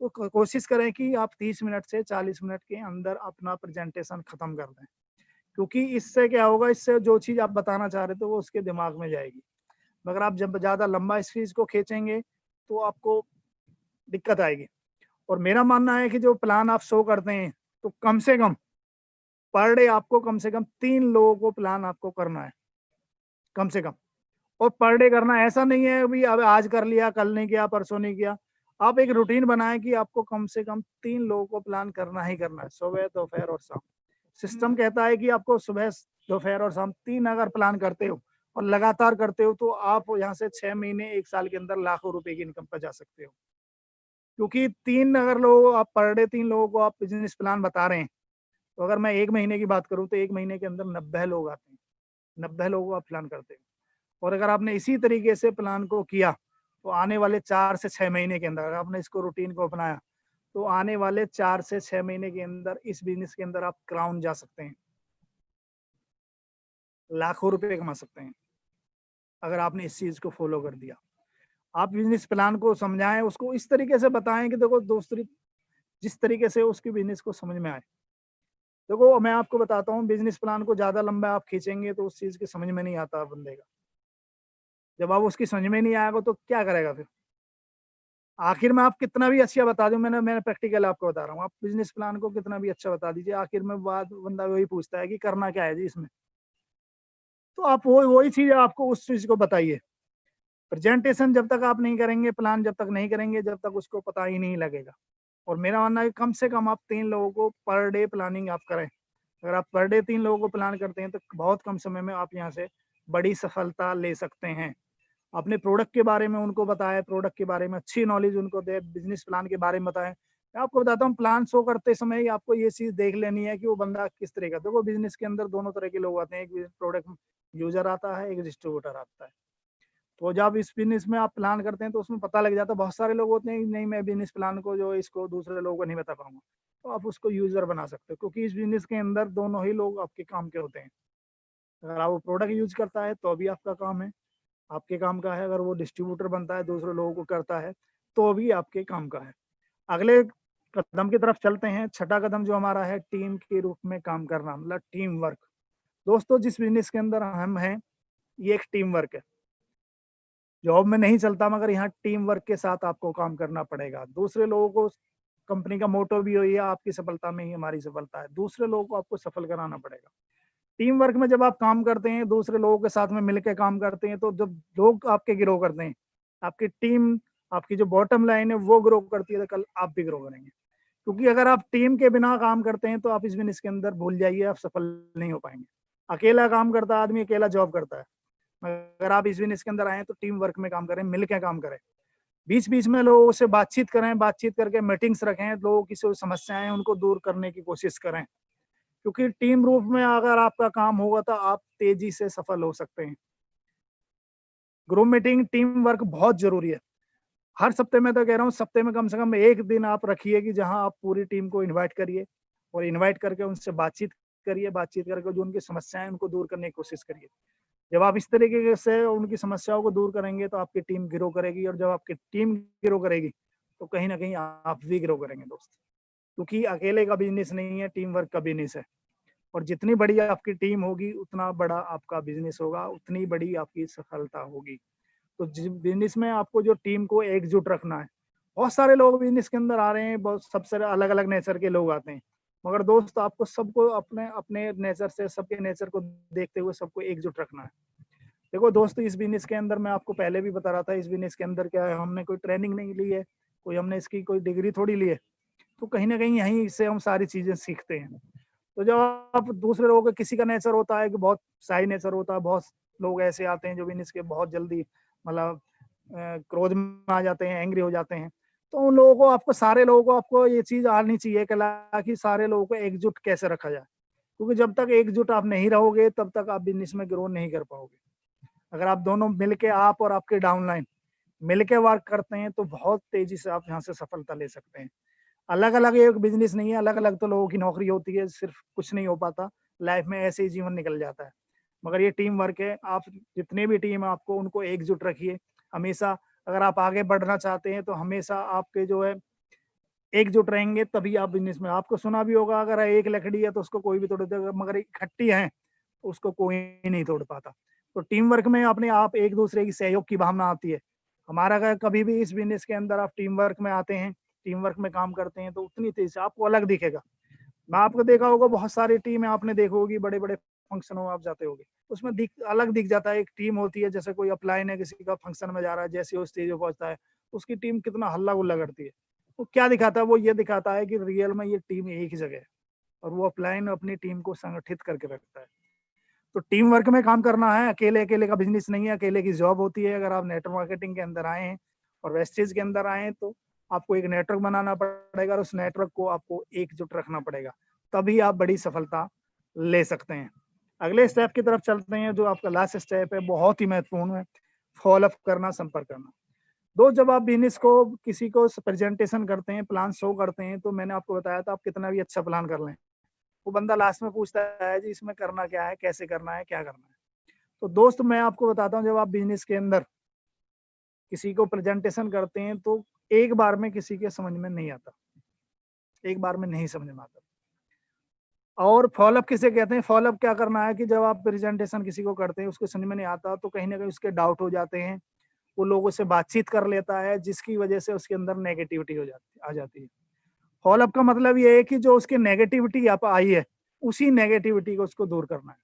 तो कोशिश करें कि आप 30 मिनट से 40 मिनट के अंदर अपना प्रेजेंटेशन खत्म कर दें, क्योंकि इससे क्या होगा, इससे जो चीज़ आप बताना चाह रहे थे वो उसके दिमाग में जाएगी। मगर आप जब ज़्यादा लंबा इस चीज़ को खींचेंगे तो आपको दिक्कत आएगी। और मेरा मानना है कि जो प्लान आप शो करते हैं, तो कम से कम पर डे आपको कम से कम 3 लोगों को प्लान आपको करना है, कम से कम। और पर डे करना ऐसा नहीं है अभी अब आज कर लिया, कल नहीं किया, परसों नहीं किया। आप एक रूटीन बनाएँ कि आपको कम से कम 3 लोगों को प्लान करना ही करना है, सुबह, दोपहर और शाम। सिस्टम कहता है कि आपको सुबह, दोपहर और शाम 3 अगर प्लान करते हो और लगातार करते हो तो आप यहाँ से 6 महीने, 1 साल के अंदर लाखों रुपए की इनकम पर जा सकते हो। क्योंकि 3 अगर लोग आप पर डे 3 लोगों को आप बिज़नेस प्लान बता रहे हैं, तो अगर मैं 1 महीने की बात करूँ तो 1 महीने के अंदर 90 लोग आते हैं। 90 लोगों को आप प्लान करते हो। और अगर आपने इसी तरीके से प्लान को किया, तो आने वाले 4 से 6 महीने के अंदर अगर आपने इसको रूटीन को अपनाया, तो आने वाले 4 से 6 महीने के अंदर इस बिज़नेस के अंदर आप क्राउन जा सकते हैं। लाखों रुपए कमा सकते हैं, अगर आपने इस चीज़ को फ़ॉलो कर दिया। आप बिज़नेस प्लान को समझाएँ, उसको इस तरीके से बताएँ कि देखो दूसरी जिस तरीके से उसकी बिज़नेस को समझ में आए। देखो मैं आपको बताता हूँ, बिज़नेस प्लान को ज़्यादा लंबा आप खींचेंगे तो उस चीज़ की समझ में नहीं आता बंदे का। जब आप उसकी समझ में नहीं आएगा तो क्या करेगा फिर? आखिर में आप कितना भी अच्छा बता दूँ, मैंने प्रैक्टिकल आपको बता रहा हूँ, आप बिज़नेस प्लान को कितना भी अच्छा बता दीजिए, आखिर में बात बंदा वही पूछता है कि करना क्या है जी इसमें? तो आप वो वही चीज़ आपको उस चीज़ को बताइए। प्रेजेंटेशन जब तक आप नहीं करेंगे, प्लान जब तक नहीं करेंगे, जब तक उसको पता ही नहीं लगेगा। और मेरा मानना है कि कम से कम आप 3 लोगों को पर डे प्लानिंग आप करें। अगर आप पर डे 3 लोगों को प्लान करते हैं, तो बहुत कम समय में आप यहाँ से बड़ी सफलता ले सकते हैं। अपने प्रोडक्ट के बारे में उनको बताएँ, प्रोडक्ट के बारे में अच्छी नॉलेज उनको दें, बिज़नेस प्लान के बारे में बताएँ। मैं आपको बताता हूँ, प्लान शो करते समय ही आपको ये चीज़ देख लेनी है कि वो बंदा किस तरह का। देखो बिज़नेस के अंदर दोनों तरह के लोग आते हैं, एक प्रोडक्ट यूज़र आता है, एक डिस्ट्रीब्यूटर आता है। तो जब इस बिज़नेस में आप प्लान करते हैं तो उसमें पता लग जाता है, बहुत सारे लोग होते हैं कि नहीं मैं बिज़नेस प्लान को जो है इसको दूसरे लोगों को नहीं बता पाऊँगा। तो आप उसको यूज़र बना सकते हो, क्योंकि इस बिज़नेस के अंदर दोनों ही लोग आपके काम के होते हैं। अगर आप वो प्रोडक्ट यूज़ करता है तो भी आपका काम है, आपके काम का है, अगर वो डिस्ट्रीब्यूटर बनता है, दूसरे लोगों को करता है, तो भी आपके काम का है। अगले कदम की तरफ चलते हैं, छठा कदम जो हमारा है टीम के रूप में काम करना, मतलब टीम वर्क। दोस्तों जिस बिज़नेस के अंदर हम हैं, ये एक टीम वर्क है। जॉब में नहीं चलता, मगर यहाँ टीम वर्क के साथ आपको काम करना पड़ेगा। दूसरे लोगों को, कंपनी का मोटो भी वही है, आपकी सफलता में ही हमारी सफलता है। दूसरे लोगों को आपको सफल कराना पड़ेगा। टीम वर्क में जब आप काम करते हैं, दूसरे लोगों के साथ में मिलके काम करते हैं, तो जब लोग आपके ग्रो करते हैं, आपकी टीम, आपकी जो बॉटम लाइन है वो ग्रो करती है, तो कल आप भी ग्रो करेंगे। क्योंकि अगर आप टीम के बिना काम करते हैं, तो आप इस बिज़नेस के अंदर भूल जाइए, आप सफल नहीं हो पाएँगे। अकेला काम करता आदमी अकेला जॉब करता है। अगर आप इस बिज़नेस के अंदर आए हैं, तो टीम वर्क में काम करें, मिल के काम करें। बीच-बीच में लोगों से बातचीत करें, बातचीत करके मीटिंग्स रखें, लोगों की जो समस्याएँ हैं उनको दूर करने की कोशिश करें। क्योंकि टीम रूप में अगर आपका काम होगा तो आप तेज़ी से सफल हो सकते हैं। ग्रुप मीटिंग, टीम वर्क बहुत ज़रूरी है। हर सप्ते मैं तो कह रहा हूँ, सप्ते में कम से कम 1 दिन आप रखिए कि जहाँ आप पूरी टीम को इनवाइट करिए और इनवाइट करके उनसे बातचीत करिए, बातचीत करके जो उनकी समस्याएँ हैं उनको दूर करने की कोशिश करिए। जब आप इस तरीके से उनकी समस्याओं को दूर करेंगे तो आपकी टीम ग्रो करेगी, और जब आपकी टीम ग्रो करेगी तो कहीं न कहीं आप भी ग्रो करेंगे दोस्त। क्योंकि अकेले का बिज़नेस नहीं है, टीम वर्क का बिज़नेस है। और जितनी बड़ी आपकी टीम होगी, उतना बड़ा आपका बिज़नेस होगा, उतनी बड़ी आपकी सफलता होगी। तो जि बिज़नेस में आपको जो टीम को एकजुट रखना है। बहुत सारे लोग बिज़नेस के अंदर आ रहे हैं, बहुत सबसे अलग-अलग नेचर के लोग आते हैं। मगर दोस्त आपको सबको अपने अपने नेचर से, सबके नेचर को देखते हुए सबको एकजुट रखना है। देखो दोस्तों, इस बिज़नेस के अंदर मैं आपको पहले भी बता रहा था, इस बिज़नेस के अंदर क्या है, हमने कोई ट्रेनिंग नहीं ली है, कोई हमने इसकी कोई डिग्री थोड़ी ली है। तो कहीं न कहीं यहीं से हम सारी चीज़ें सीखते हैं। तो जब आप दूसरे लोगों का, किसी का नेचर होता है कि बहुत शाय नेचर होता है, बहुत लोग ऐसे आते हैं जो बिज़नेस के बहुत जल्दी मतलब क्रोध में आ जाते हैं, एंग्री हो जाते हैं। तो उन लोगों को, आपको सारे लोगों को, आपको ये चीज़ आनी चाहिए कला कि सारे लोगों को एकजुट कैसे रखा जाए। क्योंकि जब तक एकजुट आप नहीं रहोगे, तब तक आप बिज़नेस में ग्रो नहीं कर पाओगे। अगर आप दोनों मिलके, आप और आपके डाउनलाइन मिलके वर्क करते हैं, तो बहुत तेज़ी से आप यहाँ से सफलता ले सकते हैं। अलग-अलग एक बिज़नेस नहीं है, अलग-अलग तो लोगों की नौकरी होती है, सिर्फ़ कुछ नहीं हो पाता, लाइफ़ में ऐसे ही जीवन निकल जाता है। मगर ये टीम वर्क है, आप जितने भी टीम है आपको उनको एकजुट रखिए, हमेशा। अगर आप आगे बढ़ना चाहते हैं तो हमेशा आपके जो है एकजुट रहेंगे तभी आप बिजनेस में, आपको सुना भी होगा, अगर एक लकड़ी है तो उसको कोई भी तोड़ देगा, मगर इकट्ठी है तो उसको कोई नहीं तोड़ पाता। तो टीम वर्क में अपने आप एक दूसरे की सहयोग की भावना आती है। हमारा अगर कभी भी इस बिजनेस के अंदर आप टीम वर्क में आते हैं, टीम वर्क में काम करते हैं, तो उतनी तेजी से आपको अलग दिखेगा। मैं आपको देखा होगा बहुत सारी टीम है, आपने देखी होगी, बड़े बड़े फंक्शनों में आप जाते होगे, उसमें अलग दिख जाता है। एक टीम होती है, जैसे कोई अपलाइन है, किसी का फंक्शन में जा रहा है, जैसे वो स्टेज पे पहुंचता है, उसकी टीम कितना हल्ला गुल्ला करती है। वो क्या दिखाता है? वो ये दिखाता है कि रियल में ये टीम एक ही जगह है, और वो अपलाइन अपनी टीम को संगठित करके रखता है। तो टीम वर्क में काम करना है, अकेले अकेले का बिजनेस नहीं है, अकेले की जॉब होती है। अगर आप नेटवर्क मार्केटिंग के अंदर आए हैं और वेस्टेज के अंदर आए हैं, तो आपको एक नेटवर्क बनाना पड़ेगा, और उस नेटवर्क को आपको एकजुट रखना पड़ेगा, तभी आप बड़ी सफलता ले सकते हैं। अगले स्टेप की तरफ चलते हैं, जो आपका लास्ट स्टेप है, बहुत ही महत्वपूर्ण है, फॉलोअप करना, संपर्क करना। दोस्त, जब आप बिजनेस को किसी को प्रेजेंटेशन करते हैं, प्लान शो करते हैं, तो मैंने आपको बताया था, आप कितना भी अच्छा प्लान कर लें, वो बंदा लास्ट में पूछता है जी इसमें करना क्या है, कैसे करना है, क्या करना है। तो दोस्त, मैं आपको बताता हूँ, जब आप बिजनेस के अंदर किसी को प्रेजेंटेशन करते हैं, तो एक बार में किसी के समझ में नहीं आता, एक बार में नहीं समझ में आता। और फॉलोअप किसे कहते हैं? फॉलोअप क्या करना है कि जब आप प्रेजेंटेशन किसी को करते हैं, उसको समझ में नहीं आता, तो कहीं ना कहीं उसके डाउट हो जाते हैं, वो लोगों से बातचीत कर लेता है, जिसकी वजह से उसके अंदर नेगेटिविटी आ जाती है। फॉलोअप का मतलब ये है कि जो उसकी नेगेटिविटी आप आई है, उसी नेगेटिविटी को उसको दूर करना है।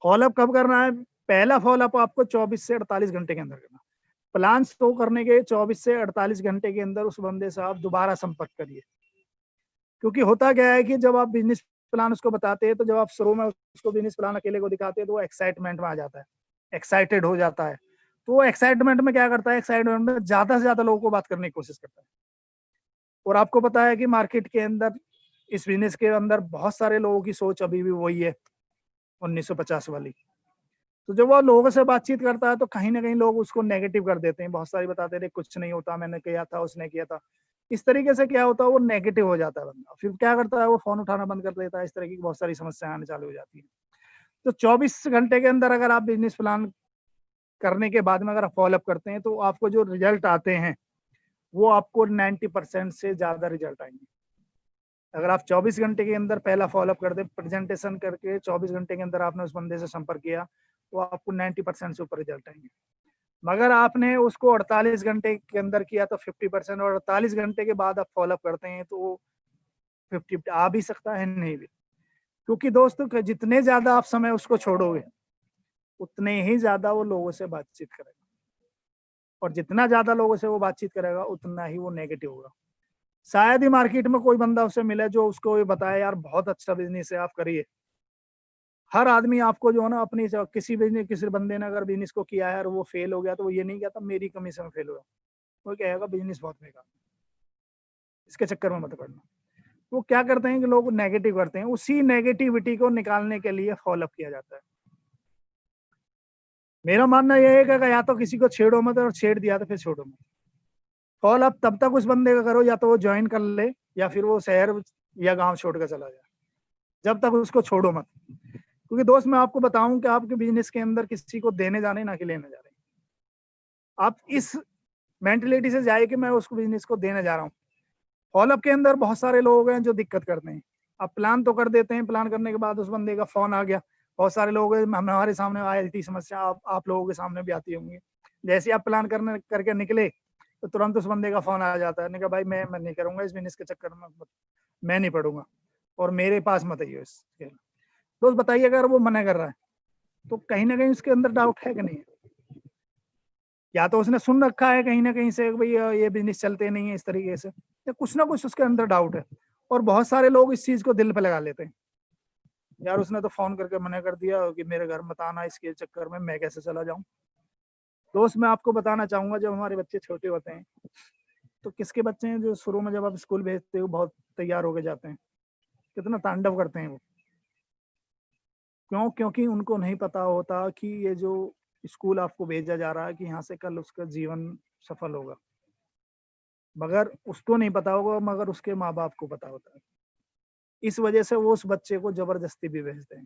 फॉलोअप कब करना है? पहला फॉलोअप आपको 24 से 48 घंटे के अंदर करना। प्लान शो करने के 24 से 48 घंटे के अंदर उस बंदे से आप दोबारा संपर्क करिए। क्योंकि होता क्या है कि जब आप बिजनेस प्लान उसको बताते हैं, तो जब आप शुरू में उसको बिजनेस प्लान अकेले को दिखाते हैं, तो वो एक्साइटमेंट में आ जाता है, एक्साइटेड हो जाता है। तो वो एक्साइटमेंट में क्या करता है? एक्साइटमेंट में ज्यादा से ज्यादा लोगों को बात करने की कोशिश करता है। और आपको पता है कि मार्केट के अंदर, इस बिजनेस के अंदर, बहुत सारे लोगों की सोच अभी भी वही है, 1950 वाली। तो जब वो लोगों से बातचीत करता है, तो कहीं ना कहीं लोग उसको नेगेटिव कर देते हैं, बहुत सारे बताते थे कुछ नहीं होता, मैंने किया था, उसने किया था। इस तरीके से क्या होता है, वो नेगेटिव हो जाता है बंदा, फिर क्या करता है, वो फोन उठाना बंद कर देता है। इस तरह की बहुत सारी समस्याएं आने चालू हो जाती है। तो 24 घंटे के अंदर अगर आप बिजनेस प्लान करने के बाद में अगर आप फॉलोअप करते हैं, तो आपको जो रिजल्ट आते हैं, वो आपको 90% से ज्यादा रिजल्ट आएंगे। अगर आप 24 घंटे के अंदर पहला फॉलोअप कर दे, प्रेजेंटेशन करके 24 घंटे के अंदर आपने उस बंदे से संपर्क किया, तो आपको 90% से ऊपर रिजल्ट आएंगे। मगर आपने उसको 48 घंटे के अंदर किया तो 50%, और 48 घंटे के बाद आप फॉलोअप करते हैं, तो वो 50 आ भी सकता है, नहीं भी। क्योंकि दोस्तों, जितने ज्यादा आप समय उसको छोड़ोगे, उतने ही ज्यादा वो लोगों से बातचीत करेगा, और जितना ज्यादा लोगों से वो बातचीत करेगा, उतना ही वो नेगेटिव होगा। शायद ही मार्केट में कोई बंदा उसे मिले जो उसको ये बताए, यार बहुत अच्छा बिजनेस है, आप करिए। हर आदमी आपको जो है ना, अपनी किसी बिजनेस, किसी बंदे ने अगर बिजनेस को किया है और वो फेल हो गया, तो वो ये नहीं कहता मेरी कमी से फेल हुआ, वो कहेगा बिजनेस बहुत बेकार, इसके चक्कर में मत पड़ना। वो क्या करते हैं कि लोग नेगेटिव करते हैं, उसी नेगेटिविटी को निकालने के लिए फॉलोअप किया जाता है। मेरा मानना यह है कि या तो किसी को छेड़ो मत, और छेड़ दिया तो फिर छोड़ो मत। फॉलोअप तब तक उस बंदे का करो, या तो वो ज्वाइन कर ले, या फिर वो शहर या गांव छोड़कर चला जाए, जब तक उसको छोड़ो मत। क्योंकि दोस्त, मैं आपको बताऊं कि आपके बिजनेस के अंदर किसी को देने जाने, ना कि लेने जा रहे हैं। आप इस मेंटेलिटी से जाए कि मैं उसको बिजनेस को देने जा रहा हूँ। फॉलोअप के अंदर बहुत सारे लोग हैं जो दिक्कत करते हैं। आप प्लान तो कर देते हैं, प्लान करने के बाद उस बंदे का फोन आ गया। बहुत सारे लोग हमारे सामने आई थी समस्या, आप लोगों के सामने भी आती होंगी। जैसे आप प्लान करने करके निकले, तो तुरंत उस बंदे का फोन आ जाता है, नहीं कहा भाई मैं नहीं करूंगा इस बिजनेस के चक्कर में, मैं नहीं पढ़ूंगा, और मेरे पास मत आइए इसके। दोस्त बताइए, अगर वो मना कर रहा है, तो कहीं ना कहीं उसके अंदर डाउट है कि नहीं है? या तो उसने सुन रखा है कहीं ना कहीं से, भाई ये बिजनेस चलते नहीं है इस तरीके से, या कुछ ना कुछ उसके अंदर डाउट है। और बहुत सारे लोग इस चीज को दिल पे लगा लेते हैं, यार उसने तो फोन करके मना कर दिया कि मेरे घर मत आना, इसके चक्कर में मैं कैसे चला जाऊं। दोस्त, मैं आपको बताना चाहूंगा, जब हमारे बच्चे छोटे होते हैं, तो किसके बच्चे हैं जो शुरू में जब आप स्कूल भेजते हो बहुत तैयार होके जाते हैं, कितना तांडव करते हैं वो। क्यों? क्योंकि उनको नहीं पता होता कि ये जो स्कूल आपको भेजा जा रहा है, कि यहाँ से कल उसका जीवन सफल होगा। मगर उसको नहीं पता होगा, मगर उसके माँ बाप को पता होता है। इस वजह से वो उस बच्चे को जबरदस्ती भी भेजते हैं।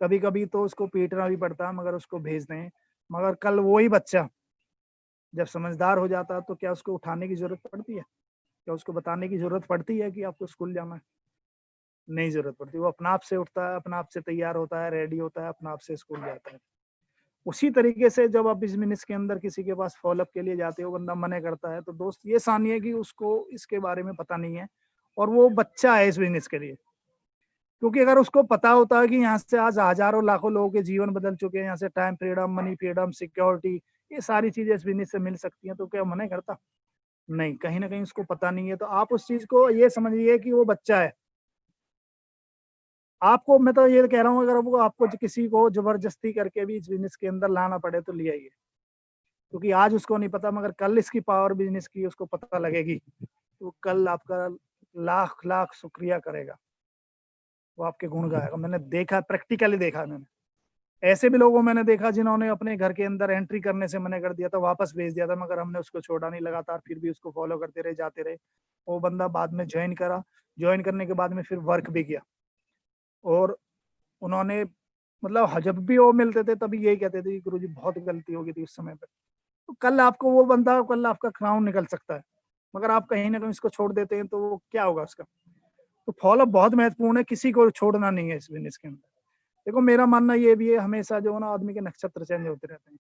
कभी कभी तो उसको पीटना भी पड़ता है, मगर उसको भेजते हैं। मगर कल वही बच्चा जब समझदार हो जाता है, तो क्या उसको उठाने की जरूरत पड़ती है? क्या उसको बताने की जरूरत पड़ती है कि आपको स्कूल जाना है? नहीं जरूरत पड़ती। वो अपना आप से उठता है, अपना आप से तैयार होता है, रेडी होता है, अपना आप से स्कूल जाता है। उसी तरीके से जब आप बिजनेस के अंदर किसी के पास फॉलोअप के लिए जाते हो, बंदा मना करता है, तो दोस्त ये सानिए कि उसको इसके बारे में पता नहीं है और वो बच्चा है इस बिजनेस के लिए। क्योंकि अगर उसको पता होता है कि यहाँ से आज हजारों लाखों लोगों के जीवन बदल चुके हैं, यहाँ से time freedom, money freedom, security, ये सारी चीजें इस बिजनेस से मिल सकती हैं, तो क्या मना करता? नहीं, कहीं ना कहीं उसको पता नहीं है। तो आप उस चीज को ये समझिए कि वो बच्चा है। आपको मैं तो ये कह रहा हूँ, अगर वो आपको किसी को जबरदस्ती करके भी इस बिजनेस के अंदर लाना पड़े तो ले आइए, क्योंकि आज उसको नहीं पता, मगर कल इसकी पावर बिजनेस की उसको पता लगेगी, तो कल आपका लाख लाख शुक्रिया करेगा, वो आपके गुण गाएगा। मैंने देखा, प्रैक्टिकली देखा है मैंने। ऐसे भी लोगों मैंने देखा जिन्होंने अपने घर के अंदर एंट्री करने से मना कर दिया था, वापस भेज दिया था, मगर हमने उसको छोड़ा नहीं, लगातार फिर भी उसको फॉलो करते रहे, जाते रहे। वो बंदा बाद में ज्वाइन करा, ज्वाइन करने के बाद में फिर वर्क भी किया, और उन्होंने मतलब जब भी वो मिलते थे तभी यही कहते थे कि गुरुजी बहुत गलती हो गई थी उस समय पे। तो कल आपको वो बंदा, कल आपका क्राउन निकल सकता है, मगर आप कहीं ना कहीं इसको छोड़ देते हैं तो वो क्या होगा उसका। तो फॉलो बहुत महत्वपूर्ण है, किसी को छोड़ना नहीं है इस बिजनेस के अंदर। देखो मेरा मानना ये भी है, हमेशा जो है ना आदमी के नक्षत्र चेंज होते रहते हैं।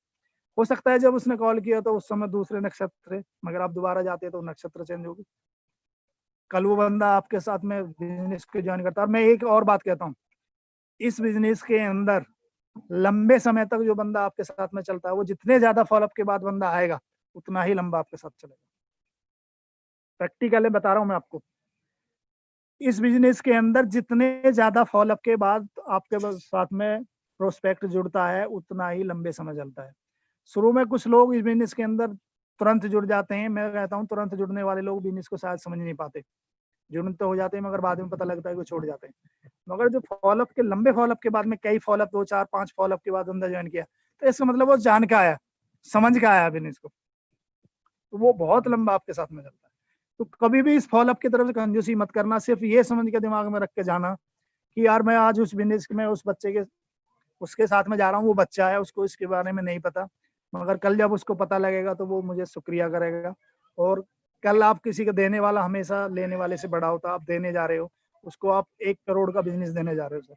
हो सकता है जब उसने कॉल किया तो उस समय दूसरे नक्षत्र थे, मगर आप दोबारा जाते हैं तो नक्षत्र चेंज होगी। कल वो बंदा आपके साथ में बिजनेस को ज्वाइन करता है। और मैं एक और बात कहता हूँ, इस बिजनेस के अंदर लंबे समय तक जो बंदा आपके साथ में चलता है, वो जितने ज्यादा फॉलोअप के बाद बंदा आएगा, उतना ही लंबा आपके साथ चलेगा। प्रैक्टिकली बता रहा हूँ मैं आपको। इस बिजनेस के अंदर जितने ज्यादा फॉलोअप के बाद आपके साथ में प्रोस्पेक्ट जुड़ता है, उतना ही लंबे समय चलता है। शुरू में कुछ लोग इस बिजनेस के अंदर तुरंत जुड़ जाते हैं। मैं कहता हूँ तुरंत जुड़ने वाले लोग बिजनेस को शायद समझ नहीं पाते। जुड़ तो हो जाते हैं, मगर बाद में पता लगता है कि वो छोड़ जाते हैं। मगर जो फॉलोअप के लंबे फॉलोअप के बाद में, कई फॉलोअप, 2 4 5 फॉलोअप के बाद बंदा ज्वाइन किया, तो इसका मतलब वो जान का आया, समझ का आया बिजनेस को, तो वो बहुत लंबा आपके साथ में चलता है। तो कभी भी इस फॉलोअप की तरफ से कंजूसी मत करना। सिर्फ ये समझ के दिमाग में रख के जाना कि यार मैं आज उस बिजनेस में उस बच्चे के, उसके साथ में जा रहा हूँ, वो बच्चा है, उसको इसके बारे में नहीं पता, मगर कल जब उसको पता लगेगा तो वो मुझे शुक्रिया करेगा। और कल आप किसी को देने वाला हमेशा लेने वाले से बड़ा होता है। आप देने जा रहे हो उसको, आप 1 करोड़ का बिजनेस देने जा रहे हो सर।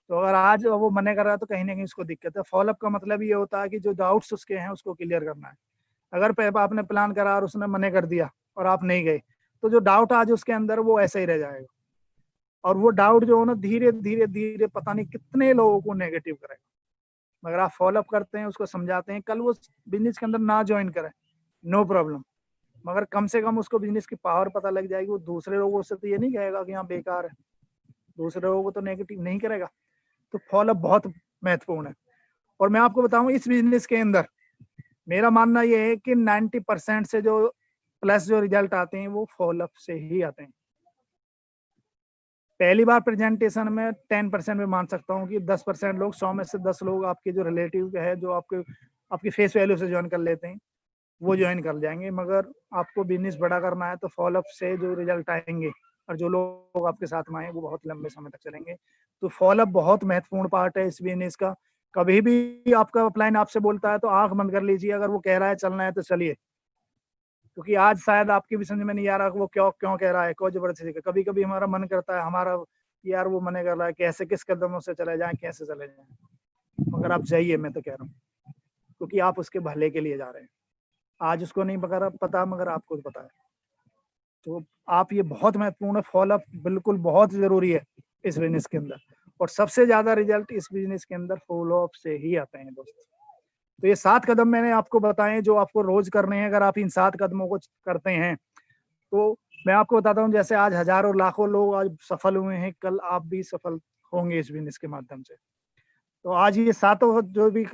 तो अगर आज वो मना कर रहा है तो कहीं ना कहीं उसको दिक्कत है। फॉलोअप का मतलब ये होता है कि जो डाउट्स उसके हैं उसको क्लियर करना है। अगर आपने प्लान करा और उसने मना कर दिया और आप नहीं गए, तो जो डाउट आज उसके अंदर वो ऐसे ही रह जाएगा, और वो डाउट जो है ना धीरे धीरे धीरे पता नहीं कितने लोगों को नेगेटिव करेगा। मगर आप फॉलोअप करते हैं, उसको समझाते हैं, कल वो बिजनेस के अंदर ना ज्वाइन करे, नो प्रॉब्लम, मगर कम से कम उसको बिजनेस की पावर पता लग जाएगी। वो दूसरे लोगों से तो ये नहीं कहेगा कि यहाँ बेकार है, दूसरे लोगों को तो नेगेटिव नहीं करेगा। तो फॉलोअप बहुत महत्वपूर्ण है। और मैं आपको बताऊं, इस बिजनेस के अंदर मेरा मानना यह है कि 90% से जो प्लस जो रिजल्ट आते हैं वो फॉलोअप से ही आते हैं। पहली बार प्रेजेंटेशन में 10% में मान सकता हूँ कि 10% लोग, 100 में से 10 लोग आपके जो रिलेटिव है, जो आपकी फेस वैल्यू से ज्वाइन कर लेते हैं, वो ज्वाइन कर जाएंगे। मगर आपको बिजनेस बड़ा करना है तो फॉलोअप से जो रिजल्ट आएंगे और जो लोग आपके साथ में आए वो बहुत लंबे समय तक चलेंगे। तो फॉलोअप बहुत महत्वपूर्ण पार्ट है इस बिजनेस का। कभी भी आपका अपलाइन आपसे बोलता है तो आंख बंद कर लीजिए। अगर वो कह रहा है चलना है तो चलिए, क्योंकि आज शायद आपकी भी समझ में नहीं आ रहा कि वो क्यों क्यों कह रहा है, क्यों जबरदस्ती। कभी कभी हमारा मन करता है, हमारा यार वो मना कर रहा है, कैसे किस कदमों से चले जाएं, कैसे चले जाएं। मगर आप जाइए, मैं तो कह रहा हूँ, क्योंकि आप उसके भले के लिए जा रहे हैं। आज उसको नहीं पता, मगर आपको पता है। तो आप, ये बहुत महत्वपूर्ण है, फॉलोअप बिल्कुल बहुत जरूरी है इस बिजनेस के अंदर। और सबसे ज्यादा रिजल्ट इस बिजनेस के अंदर फॉलोअप से ही आते हैं दोस्त। तो ये 7 कदम मैंने आपको बताए जो आपको रोज करने हैं। अगर आप इन 7 कदमों को करते हैं तो मैं आपको बताता हूँ, जैसे आज हजारों लाखों लोग आज सफल हुए हैं, कल आप भी सफल होंगे इस बिजनेस के माध्यम से। तो आज ये 7 जो भी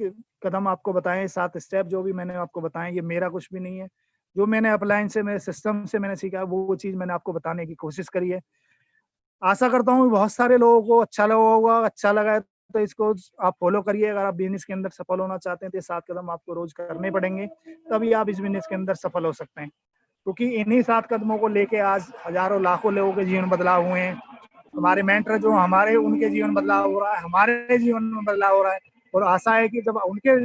कदम आपको बताए, 7 स्टेप जो भी मैंने आपको बताए, ये मेरा कुछ भी नहीं है। जो मैंने अपलाइन से, मेरे सिस्टम से मैंने सीखा, वो चीज मैंने आपको बताने की कोशिश करी है। आशा करता हूँ बहुत सारे लोगों को अच्छा लगा होगा। अच्छा लगा है तो इसको आप फॉलो करिए। अगर आप बिजनेस के अंदर सफल होना चाहते हैं तो ये 7 कदम आपको रोज करने पड़ेंगे, तभी आप इस बिजनेस के अंदर सफल हो सकते हैं। क्योंकि इन्हीं 7 कदमों को लेके आज हजारों लाखों लोगों के जीवन बदलाव हुए हैं। हमारे मेंटर जो हमारे, उनके जीवन बदलाव हो रहा है, हमारे जीवन में बदलाव हो रहा है। और आशा है कि जब उनके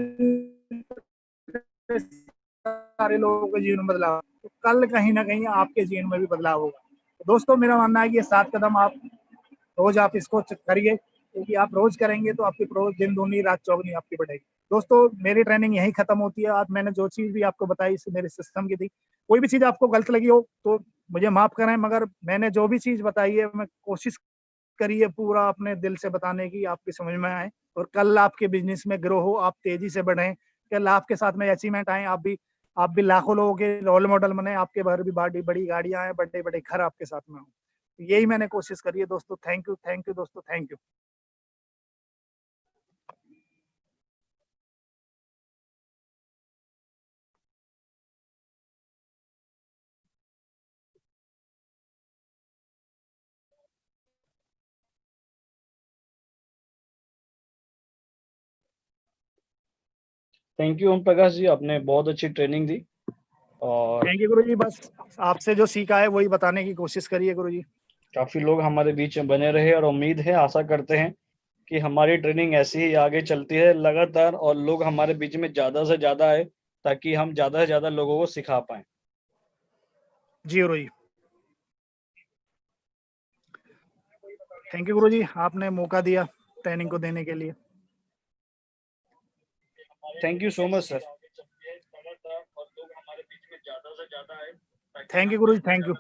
सारे लोगों के जीवन में बदलाव, तो कल कहीं ना कहीं आपके जीवन में भी बदलाव होगा। तो दोस्तों मेरा मानना है कि ये 7 कदम आप रोज आप इसको करिए, क्योंकि आप रोज करेंगे तो आपकी रोज दिन दूनी रात चौगनी आपकी बढ़ेगी। दोस्तों मेरी ट्रेनिंग यही खत्म होती है। आज मैंने जो चीज भी आपको बताई मेरे सिस्टम की थी, कोई भी चीज आपको गलत लगी हो तो मुझे माफ करें, मगर मैंने जो भी चीज बताई है मैं कोशिश करी है पूरा अपने दिल से बताने की, आपकी समझ में आए और कल आपके बिजनेस में ग्रो हो, आप तेजी से बढ़े, कल आपके साथ में अचीवमेंट आए, आप भी लाखों लोगों के रोल मॉडल बने, आपके घर भी बड़ी बड़ी गाड़ियां आए, बड़े बड़े घर आपके साथ में हो। यही मैंने कोशिश करी है दोस्तों। थैंक यू दोस्तों, thank you. Thank you Om Prakash ji, आपने बहुत अच्छी ट्रेनिंग दी और थैंक यू गुरु जी। बस आपसे जो सीखा है वही बताने की कोशिश करिए गुरु जी। काफी लोग हमारे बीच में बने रहे और उम्मीद है, आशा करते हैं कि हमारी ट्रेनिंग ऐसी ही आगे चलती है लगातार और लोग हमारे बीच में ज्यादा से ज्यादा आए ताकि हम ज्यादा से ज्यादा लोगों को सिखा पाए। जी गुरु जी, थैंक यू गुरु जी, आपने मौका दिया ट्रेनिंग को देने के लिए। Thank you so much sir. Thank you Guru ji, thank you.